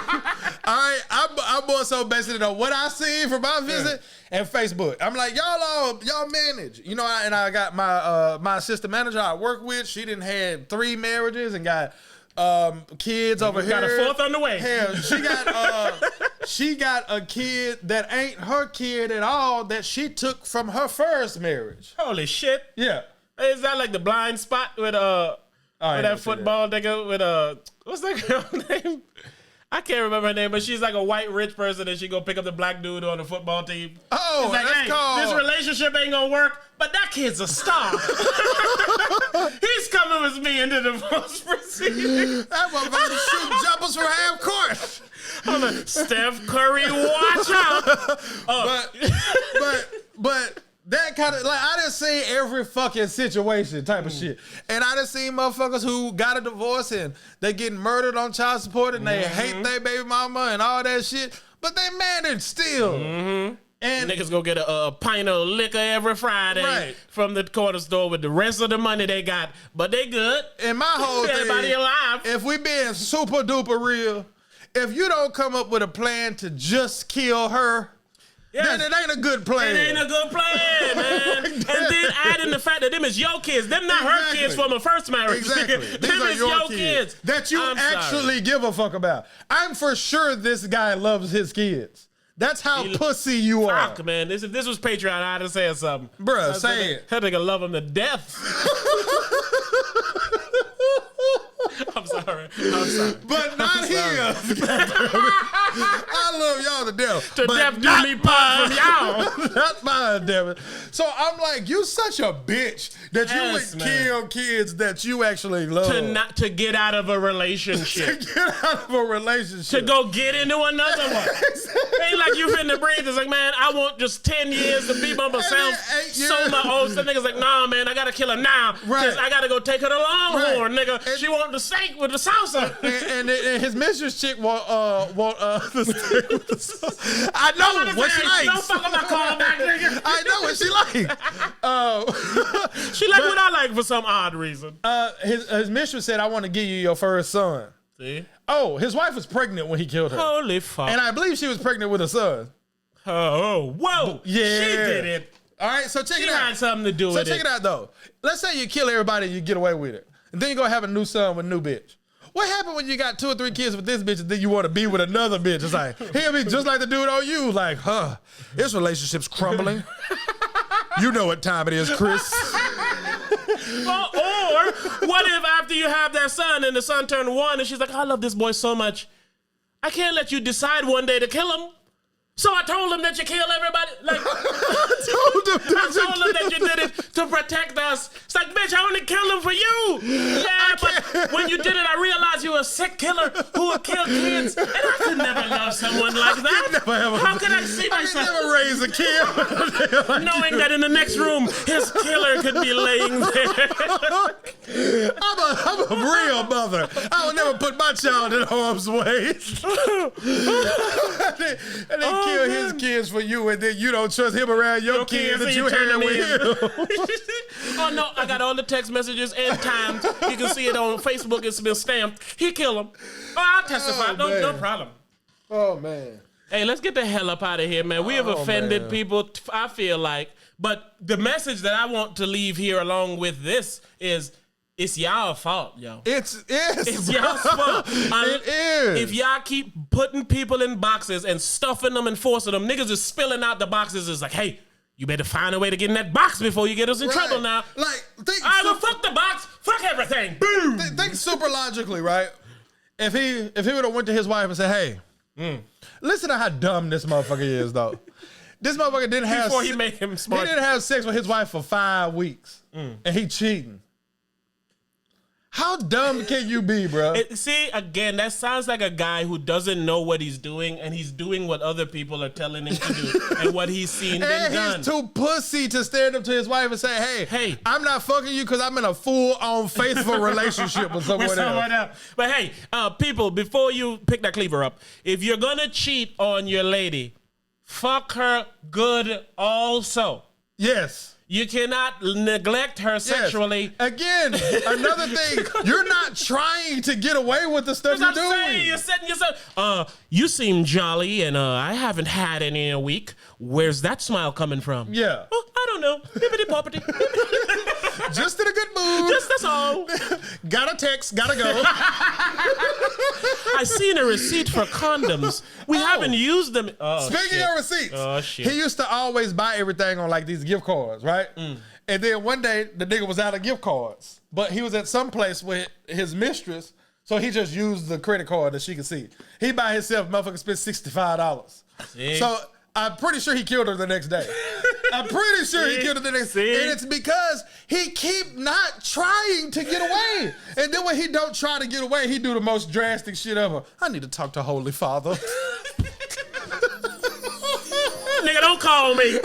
All right, I'm more so basing it on what I see from my visit and Facebook. I'm like, y'all manage. You know, and I got my assistant manager I work with. She done had 3 marriages and got kids over here. Got a 4th on the way. Hell, she got a kid that ain't her kid at all that she took from her first marriage. Holy shit. Yeah. Is that like the blind spot with with that football nigga with what's that girl's name? I can't remember her name, but she's like a white rich person, and she go pick up the black dude on the football team. Oh, like, that's called... This relationship ain't gonna work, but that kid's a star. He's coming with me into the divorce proceedings. That motherfucker shoot jumpers from half court. I'm like, Steph Curry, watch out. But that kind of, like, I done seen every fucking situation type of shit. And I done seen motherfuckers who got a divorce and they getting murdered on child support and they hate their baby mama and all that shit, but they manage still. And niggas go get a pint of liquor every Friday from the corner store with the rest of the money they got, but they good. And my whole thing, everybody alive. If we being super duper real, if you don't come up with a plan to just kill her, then it ain't a good plan. It ain't a good plan, man. And then add in the fact that them is your kids. Them not her kids from a first marriage. Exactly. Them is your kids. That you actually give a fuck about. I'm for sure this guy loves his kids. That's how pussy you are. Fuck, man. This was Patreon. I had to say something. Bruh, say it. That nigga love him to death. I'm sorry. But not here. I love y'all to death. To death do me part from y'all. Not mine, damn it. So I'm like, you such a bitch that you would kill kids that you actually love. To get out of a relationship. To get out of a relationship. To go get into another one. Ain't like you finna breathe. It's like, man, I want just 10 years to be by myself. So my old stuff. Niggas like, nah, man, I gotta kill her now. Because I gotta go take her to Longhorn, nigga. She want the steak with the salsa. And his mistress chick want the steak with the salsa. I know what she likes. Don't fuck up my call back, nigga. I know what she likes. She like what I like for some odd reason. His mistress said, I want to give you your first son. See? Oh, his wife was pregnant when he killed her. Holy fuck. And I believe she was pregnant with a son. Oh, whoa. Yeah. She did it. All right, so check it out. She had something to do with it. So check it out, though. Let's say you kill everybody and you get away with it. And then you're going to have a new son with a new bitch. What happened when you got 2 or 3 kids with this bitch and then you want to be with another bitch? It's like, he'll be just like the dude on you. Like, this relationship's crumbling. You know what time it is, Chris. Or what if after you have that son and the son turned 1 and she's like, I love this boy so much. I can't let you decide one day to kill him. So I told him that you kill everybody. Like, I told him that you did it to protect us. It's like, bitch, I only killed him for you. Yeah, but when you did it, I realized you were a sick killer who would kill kids. And I could never love someone like that. How could I see myself? I never raise a kid. Knowing that in the next room, his killer could be laying there. I'm a real mother. I will never put my child in harm's way. And they kill his kids for you, and then you don't trust him around your kids that you had with him. Oh no, I got all the text messages and times. You can see it on Facebook. It's been stamped. He killed him. Oh, I'll testify. No problem. Oh man. Hey, let's get the hell up out of here, man. We have offended people, I feel like. But the message that I want to leave here along with this is, it's y'all fault, yo. It's y'all's fault. It is. If y'all keep putting people in boxes and stuffing them and forcing them, niggas is spilling out the boxes. It's like, hey, You better find a way to get in that box before you get us in trouble now. Like, fuck the box, fuck everything. Boom. Think super logically, right? If he would have went to his wife and said, hey, listen to how dumb this motherfucker is, though. This motherfucker didn't have before he made him smart. He didn't have sex with his wife for 5 weeks, and he cheating. How dumb can you be, bro? See, again, that sounds like a guy who doesn't know what he's doing, and he's doing what other people are telling him to do, and what he's seen been done. He's too pussy to stand up to his wife and say, hey, I'm not fucking you because I'm in a full-on faithful relationship with someone else. But hey, people, before you pick that cleaver up, if you're going to cheat on your lady, fuck her good also. Yes. You cannot neglect her sexually. Yes. Again, another thing, you're not trying to get away with the stuff you're doing. You're setting yourself. You seem jolly, and I haven't had any in a week. Where's that smile coming from? Yeah. Oh, I don't know. Bippity-boppity. Just in a good mood. Just that's all. Got a text, gotta go. I seen a receipt for condoms. We haven't used them. Speaking of receipts, he used to always buy everything on like these gift cards, right? And then one day the nigga was out of gift cards, but he was at some place with his mistress, so he just used the credit card that she could see. He by himself, motherfucker, spent $65. So I'm pretty sure he killed her the next day. I'm pretty sure he killed her the next day. And it's because he keep not trying to get away. And then when he don't try to get away, he do the most drastic shit ever. I need to talk to Holy Father. Nigga, don't call me.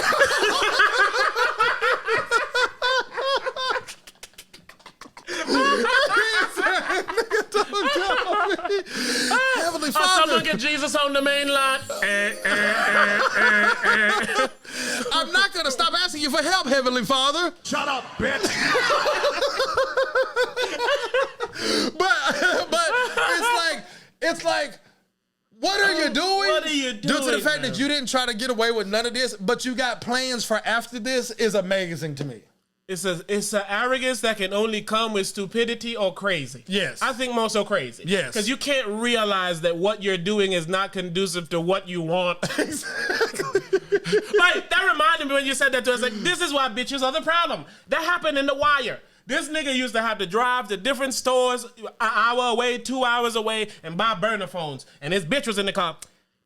Heavenly Father. Someone get Jesus on the main line. I'm not going to stop asking you for help, Heavenly Father. Shut up, bitch. but it's like, what are you doing? What are you doing? Due to the fact that you didn't try to get away with none of this, but you got plans for after this is amazing to me. It's an arrogance that can only come with stupidity or crazy. Yes. I think more so crazy. Yes. Because you can't realize that what you're doing is not conducive to what you want. Exactly. Like, that reminded me when you said that to us. Like, this is why bitches are the problem. That happened in The Wire. This nigga used to have to drive to different stores an hour away, 2 hours away, and buy burner phones. And his bitch was in the car.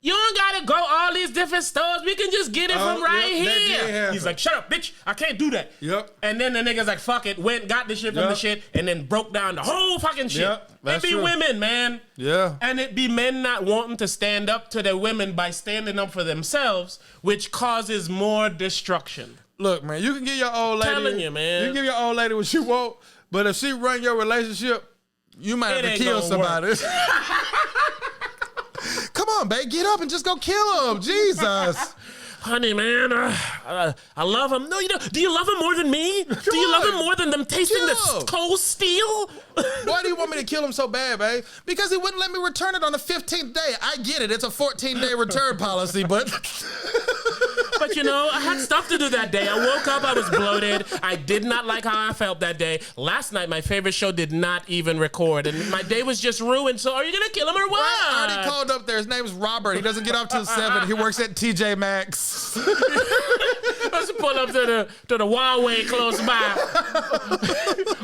You don't gotta go all these different stores. We can just get it from right here. He's like, shut up, bitch. I can't do that. Yep. And then the nigga's like, fuck it. Went, got the shit from the shit, and then broke down the whole fucking shit. Yep, It be women, man. Yeah. And it be men not wanting to stand up to their women by standing up for themselves, which causes more destruction. Look, man, you can give your old lady. Telling you, man. You can give your old lady what she want, but if she run your relationship, you might have to kill somebody. Come on, babe, get up and just go kill him. Jesus. Honey, man, I love him. No, you don't. Do you love him more than me? Do you love him more than them tasting the cold steel? Why do you want me to kill him so bad, babe? Because he wouldn't let me return it on the 15th day. I get it. It's a 14-day return policy, but... But, you know, I had stuff to do that day. I woke up, I was bloated. I did not like how I felt that day. Last night, my favorite show did not even record, and my day was just ruined. So are you going to kill him or what? I already called up there. His name's Robert. He doesn't get off till 7. He works at TJ Maxx. Let's pull up to the Huawei close by.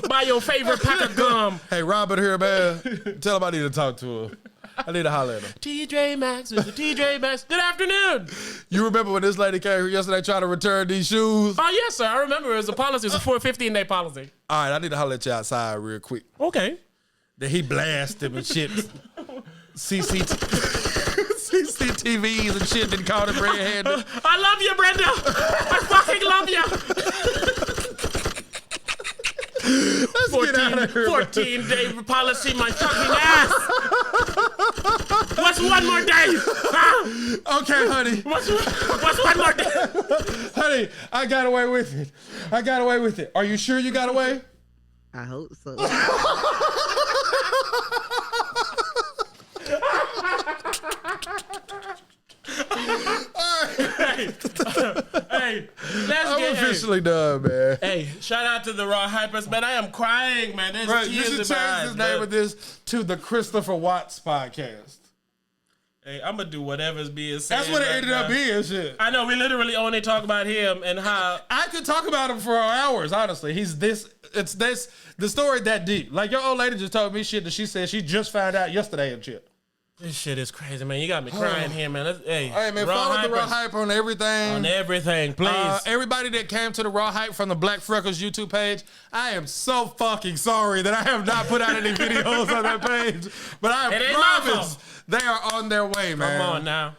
Buy your favorite pack of gum. Hey, Robert here, man. Tell him I need to talk to him. I need to holler at him. TJ Maxx, Mr. TJ Maxx. Good afternoon. You remember when this lady came here yesterday trying to return these shoes? Oh, yes, sir. I remember it was a policy. It was a 15-day policy. All right, I need to holler at you outside real quick. Okay. Then he blasted him and shit. CCTVs and shit that caught him red-handed. I love you, Brenda. I fucking love you. Let's get out of here. 14-day policy, my fucking ass. What's one more day? Huh? Okay, honey. What's one more day? Honey, I got away with it. I got away with it. Are you sure you got away? I hope so. Hey, I'm officially done, man. Hey, shout out to the TheRawHypers, man. I am crying, man. There's Right, tears you should in my change eyes, the name of this to the Christopher Watts podcast. Hey, I'm gonna do whatever's being said. That's what it ended up being, shit. I know we literally only talk about him and how I could talk about him for hours, honestly. The story that deep. Like your old lady just told me shit that she said she just found out yesterday and shit. This shit is crazy, man. You got me crying here, man. Hey, man, follow the TheRawHype on everything. On everything, please. Everybody that came to the TheRawHype from the Black Freckles YouTube page, I am so fucking sorry that I have not put out any videos on that page. But I promise they are on their way, man. Come on now.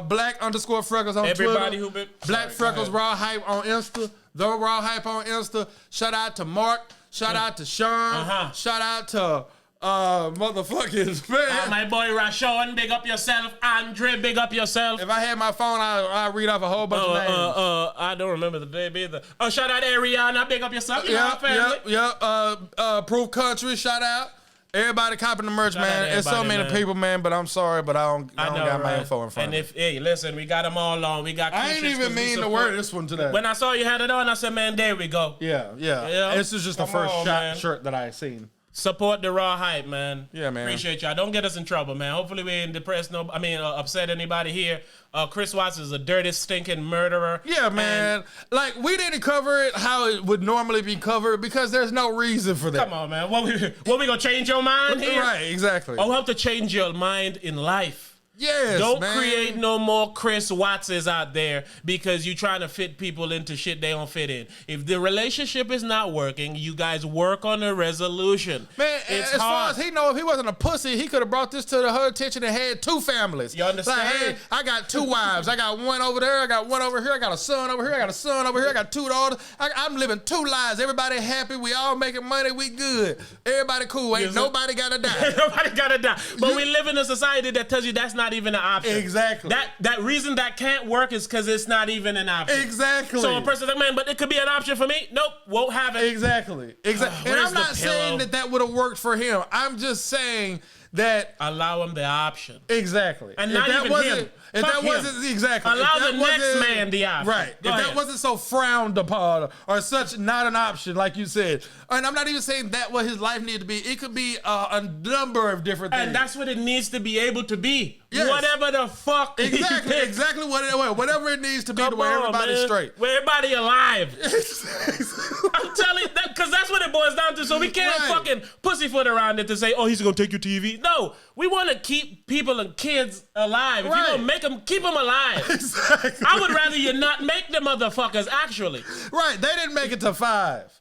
Black_Freckles on everybody Twitter. Who been Black Freckles TheRawHype on Insta. TheRawHype on Insta. Shout out to Mark. Shout out to Sean. Shout out to motherfuckers, man. My boy Rashawn, big up yourself. Andre, big up yourself. If I had my phone, I'd read off a whole bunch of names. I don't remember the name either. Oh, shout out Ariana, big up yourself. Proof Country, shout out. Everybody copping the merch, man. It's so many people, man, but I'm sorry, but I don't got my info in front of me. Hey, listen, we got them all on. We got. I ain't even mean to wear this one today. When I saw you had it on, I said, man, there we go. Yeah. This is just the first shirt that I seen. Support the TheRawHype, man. Yeah, man. Appreciate y'all. Don't get us in trouble, man. Hopefully we ain't upset anybody here. Chris Watts is a dirty, stinking murderer. Yeah, man. Like, we didn't cover it how it would normally be covered because there's no reason for that. Come on, man. What we gonna change your mind here? Right, exactly. I'll have to change your mind in life. Yes, Don't man. create no more Chris Wattses out there because you're trying to fit people into shit they don't fit in. If the relationship is not working, you guys work on a resolution. Man, as far as he know, if he wasn't a pussy, he could have brought this to her attention and had 2 families. You understand? Like, hey, I got 2 wives. I got one over there. I got one over here. I got a son over here. I got a son over here. I got 2 daughters. I'm living 2 lives. Everybody happy. We all making money. We good. Everybody cool. Ain't nobody got to die. Nobody got to die. But we live in a society that tells you that's not even an option. Exactly. That reason that can't work is because it's not even an option. Exactly. So a person's like, man, but it could be an option for me. Nope, won't have it. Exactly. And I'm not saying that would have worked for him. I'm just saying that allow him the option. Exactly. And not even him. If that wasn't exactly. Allow the next man the option. Right. If that wasn't so frowned upon or such not an option, like you said. And I'm not even saying that what his life needed to be. It could be a number of different things. And that's what it needs to be able to be. Yes. Whatever the fuck. Exactly whatever it needs to be to where everybody's straight. Where everybody alive. I'm telling you, because that's what it boils down to. So we can't fucking pussyfoot around it to say, oh, he's going to take your TV. No, we want to keep people and kids alive. If you're going to make them, keep them alive. Exactly. I would rather you not make the motherfuckers, actually. Right. They didn't make it to 5.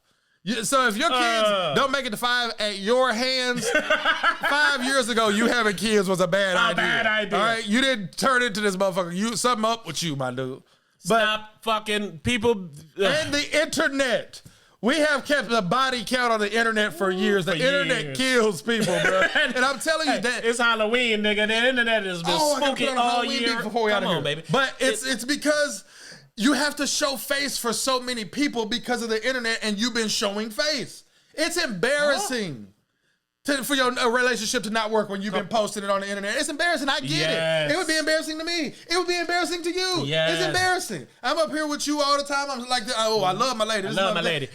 So if your kids don't make it to 5 at your hands, 5 years ago, you having kids was a bad idea. All right? You didn't turn into this motherfucker. Something up with you, my dude. Stop fucking people. And the internet. We have kept a body count on the internet for years. The internet kills people, bro. And I'm telling you that. It's Halloween, nigga. The internet has been spooky all year. Before we Come on, baby. But it's because you have to show face for so many people because of the internet, and you've been showing face. It's embarrassing for your relationship to not work when you've been posting it on the internet. It's embarrassing. I get it. It would be embarrassing to me. It would be embarrassing to you. It's embarrassing. I'm up here with you all the time. I'm like, oh, I love my lady.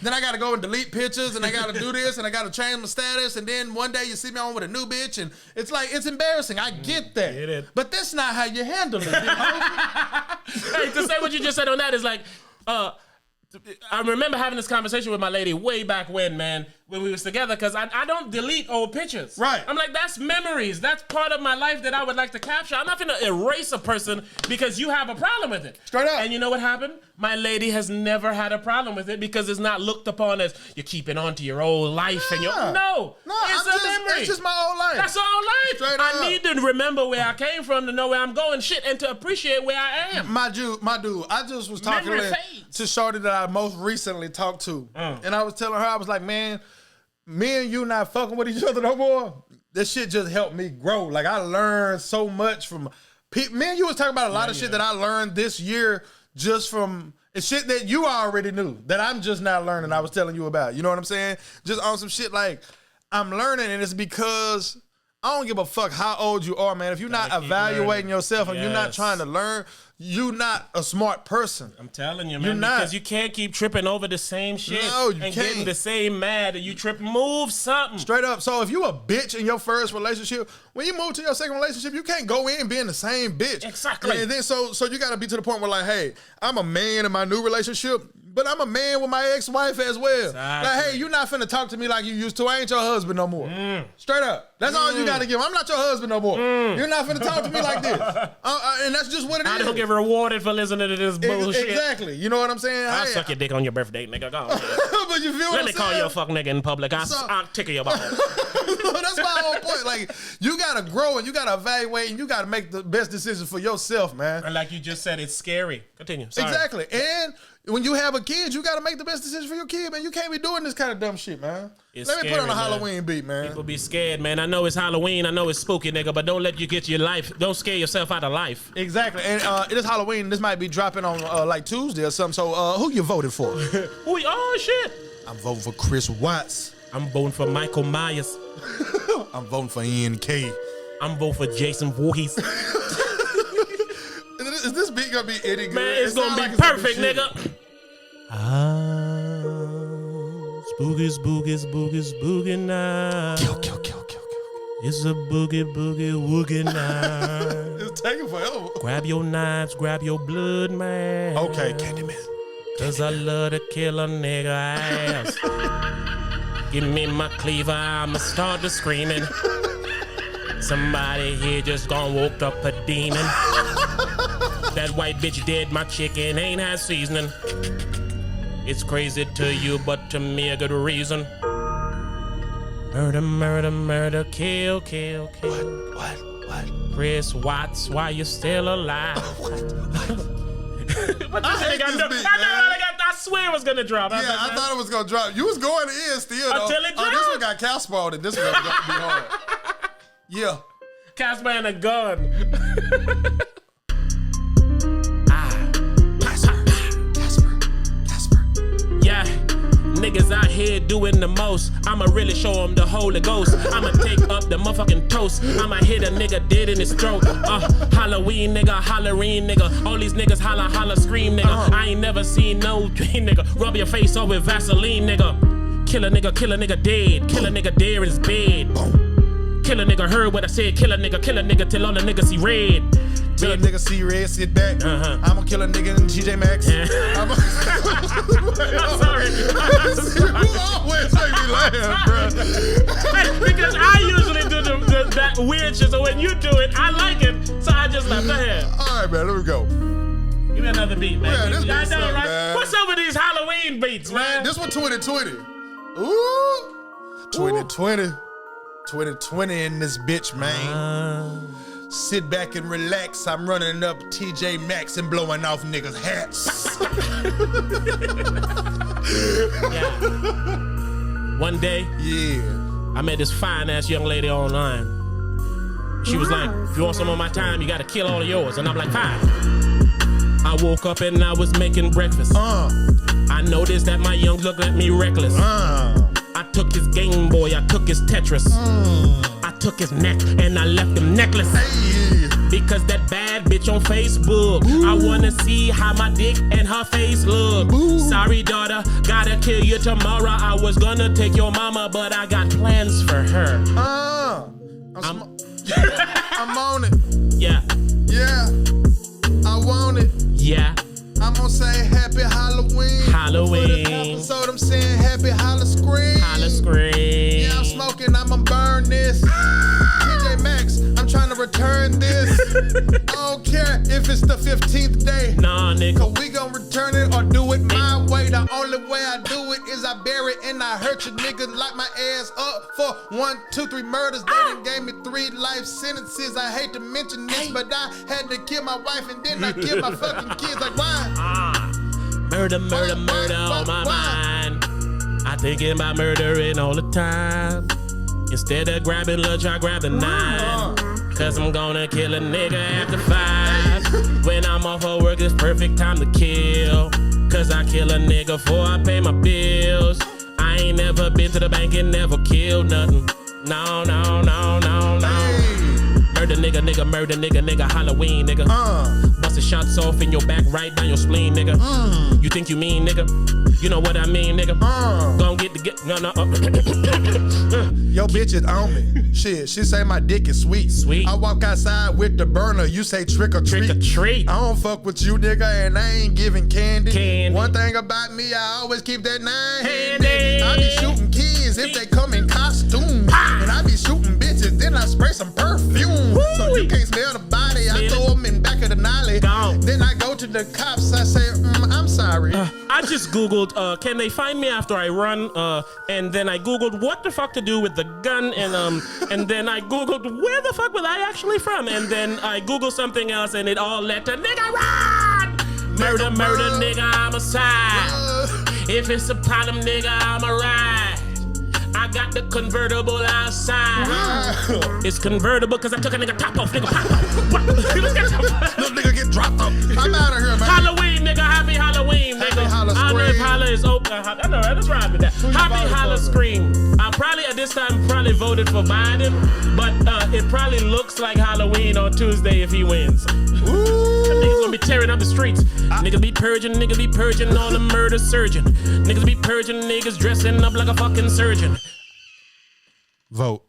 Then I got to go and delete pictures, and I got to do this, and I got to change my status, and then one day you see me on with a new bitch, and it's like, it's embarrassing. I get that. Get it. But that's not how you handle it. Hey, to say what you just said on that is like, I remember having this conversation with my lady way back when we was together, because I don't delete old pictures. Right. I'm like, that's memories. That's part of my life that I would like to capture. I'm not going to erase a person because you have a problem with it. Straight up. And you know what happened? My lady has never had a problem with it because it's not looked upon as you're keeping on to your old life. And No, it's a memory. It's just my old life. That's all life. Straight up. I need to remember where I came from to know where I'm going, and to appreciate where I am. My dude, I just was talking to shorty that I most recently talked to. And I was telling her, I was like, man, me and you not fucking with each other no more. This shit just helped me grow. Like, I learned so much from people. Me and you was talking about a lot of shit that I learned this year just from shit that you already knew that I'm just not learning. I was telling you about. You know what I'm saying? Just on some shit like I'm learning, and it's because I don't give a fuck how old you are, man. If you're not evaluating yourself and you're not trying to learn, you not a smart person. I'm telling you, man, because you can't keep tripping over the same shit and getting the same mad and you trip. Move something. Straight up. So if you a bitch in your first relationship, when you move to your second relationship, you can't go in being the same bitch. Exactly. And then so you got to be to the point where like, hey, I'm a man in my new relationship, but I'm a man with my ex-wife as well. Exactly. Like, hey, you not finna talk to me like you used to. I ain't your husband no more. Straight up. That's all you got to give. I'm not your husband no more. You're not finna talk to me like this. And that's just what it is. I don't get rewarded for listening to this bullshit. Exactly. You know what I'm saying? I'll suck your dick on your birthday, nigga. Go on. But you feel what I'm saying? Let me call you a fuck nigga in public. I'll tickle your balls. That's my whole point. Like, you got to grow and you got to evaluate and you got to make the best decisions for yourself, man. And like you just said, it's scary. Continue. Sorry. Exactly. And when you have a kid, you got to make the best decision for your kid, man. You can't be doing this kind of dumb shit, man. Let me put on a Halloween beat, man. People be scared, man. I know it's Halloween. I know it's spooky, nigga, but don't let you get your life. Don't scare yourself out of life. Exactly. And it is Halloween. This might be dropping on like Tuesday or something. So who you voted for? Oh, shit. I'm voting for Chris Watts. I'm voting for Michael Myers. I'm voting for NK. I'm voting for Jason Voorhees. Is this beat gonna be any good? Man, it's gonna be like perfect, nigga. Spooky, spooky, spooky, spooky night. Kill. It's a boogie, boogie, woogie night. It's taking forever. Grab your knives, grab your blood, man. Okay, Candyman. Cause I love to kill a nigga ass. Give me my cleaver, I'ma start to screaming. Somebody here just gone woke up a demon. That white bitch dead, my chicken ain't had seasoning. It's crazy to you, but to me a good reason. Murder, murder, murder, kill, kill, kill. What? Chris Watts, why you still alive? What you think I do? I swear it was gonna drop. Yeah, I thought it was gonna drop. You was going in still though. Until it dropped. This one got Casper on it. This one gonna be hard. Yeah. Casper and a gun. Casper. Yeah. Niggas out here doing the most. I'ma really show them the Holy Ghost. I'ma take up the motherfucking toast. I'ma hit a nigga dead in his throat. Halloween nigga, Halloween nigga. All these niggas holla, holla, scream nigga. I ain't never seen no dream nigga. Rub your face off with Vaseline nigga. Kill a nigga dead. Kill a nigga dead in his bed. Kill a nigga, heard what I said. Kill a nigga till all the niggas see red. Till a nigga see red, sit back. I'ma kill a nigga in TJ Maxx. I'm sorry. You always make me laugh, bro. Because I usually do that weird shit, so when you do it, I like it. So I just left. Go ahead. All right, man, let me go. Give me another beat, man. Yeah, this I beat's know, up, right? man. What's up with these Halloween beats, man? This one 2020. Ooh. 2020. 2020 in this bitch, man. Sit back and relax. I'm running up TJ Maxx and blowing off niggas' hats. Yeah. One day, I met this fine ass young lady online. She was like, if you want some of my time, you gotta kill all of yours. And I'm like, fine. I woke up and I was making breakfast. I noticed that my young looked at me reckless. I took his Game Boy, I took his Tetris. I took his neck and I left him necklace. Because that bad bitch on Facebook, I wanna see how my dick and her face look. Sorry daughter, gotta kill you tomorrow. I was gonna take your mama, but I got plans for her. I'm on it. Yeah. I want it. Yeah. I'm gonna say happy Halloween. Halloween. For the episode, I'm saying happy Halloween. Halloween. Yeah, I'm smoking, I'ma burn this. TJ Maxx, I'm trying to return this. I don't care if it's the 15th day. Nah, nigga. Cause we gon' return it or do it my way. The only way I do it is I bury it and I hurt you niggas, lock my ass up for 1, 2, 3 murders. They done gave me 3 life sentences. I hate to mention this, but I had to kill my wife and then I killed my fucking kids. Like, why? Murder on my mind. I thinking about murdering all the time. Instead of grabbing lunch, I grab the 9. Cause I'm gonna kill a nigga after 5. When I'm off of work, it's perfect time to kill. Cause I kill a nigga before I pay my bills. I ain't never been to the bank and never killed nothing. No. murder, nigga, Halloween, nigga. Busting shots off in your back, right down your spleen, nigga. You think you mean, nigga? You know what I mean, nigga? Gon' get the get. No. Yo, bitch is on me. Shit, she say my dick is sweet. Sweet. I walk outside with the burner. You say trick or treat. Trick or treat. I don't fuck with you, nigga, and I ain't giving candy. One thing about me, I always keep that 9 handy. I be shooting kids if they come in costume. And I be shooting bitches, then I spray some perfume. Woo! So you can't smell the body. I throw them in back of the nollie. Then I go to the cops. I say, I'm sorry. I just Googled, can they find me after I run? And then I Googled what the fuck to do with the gun. And then I Googled where the fuck was I actually from? And then I Googled something else and it all led to nigga run! Murder, nigga, I'm a side. If it's a problem, nigga, I'm a ride. I got the convertible outside. It's convertible because I took a nigga top off, nigga. Pop off. Little nigga get dropped up. I'm out of here, man. Halloween, nigga. Happy Halloween, nigga. I know if Holla is open. I know, let's ride with that. Happy Holla Scream. I probably at this time voted for Biden, but it probably looks like Halloween on Tuesday if he wins. Niggas gonna be tearing up the streets. Niggas be purging on a murder surgeon. Niggas be purging niggas dressing up like a fucking surgeon. Vote.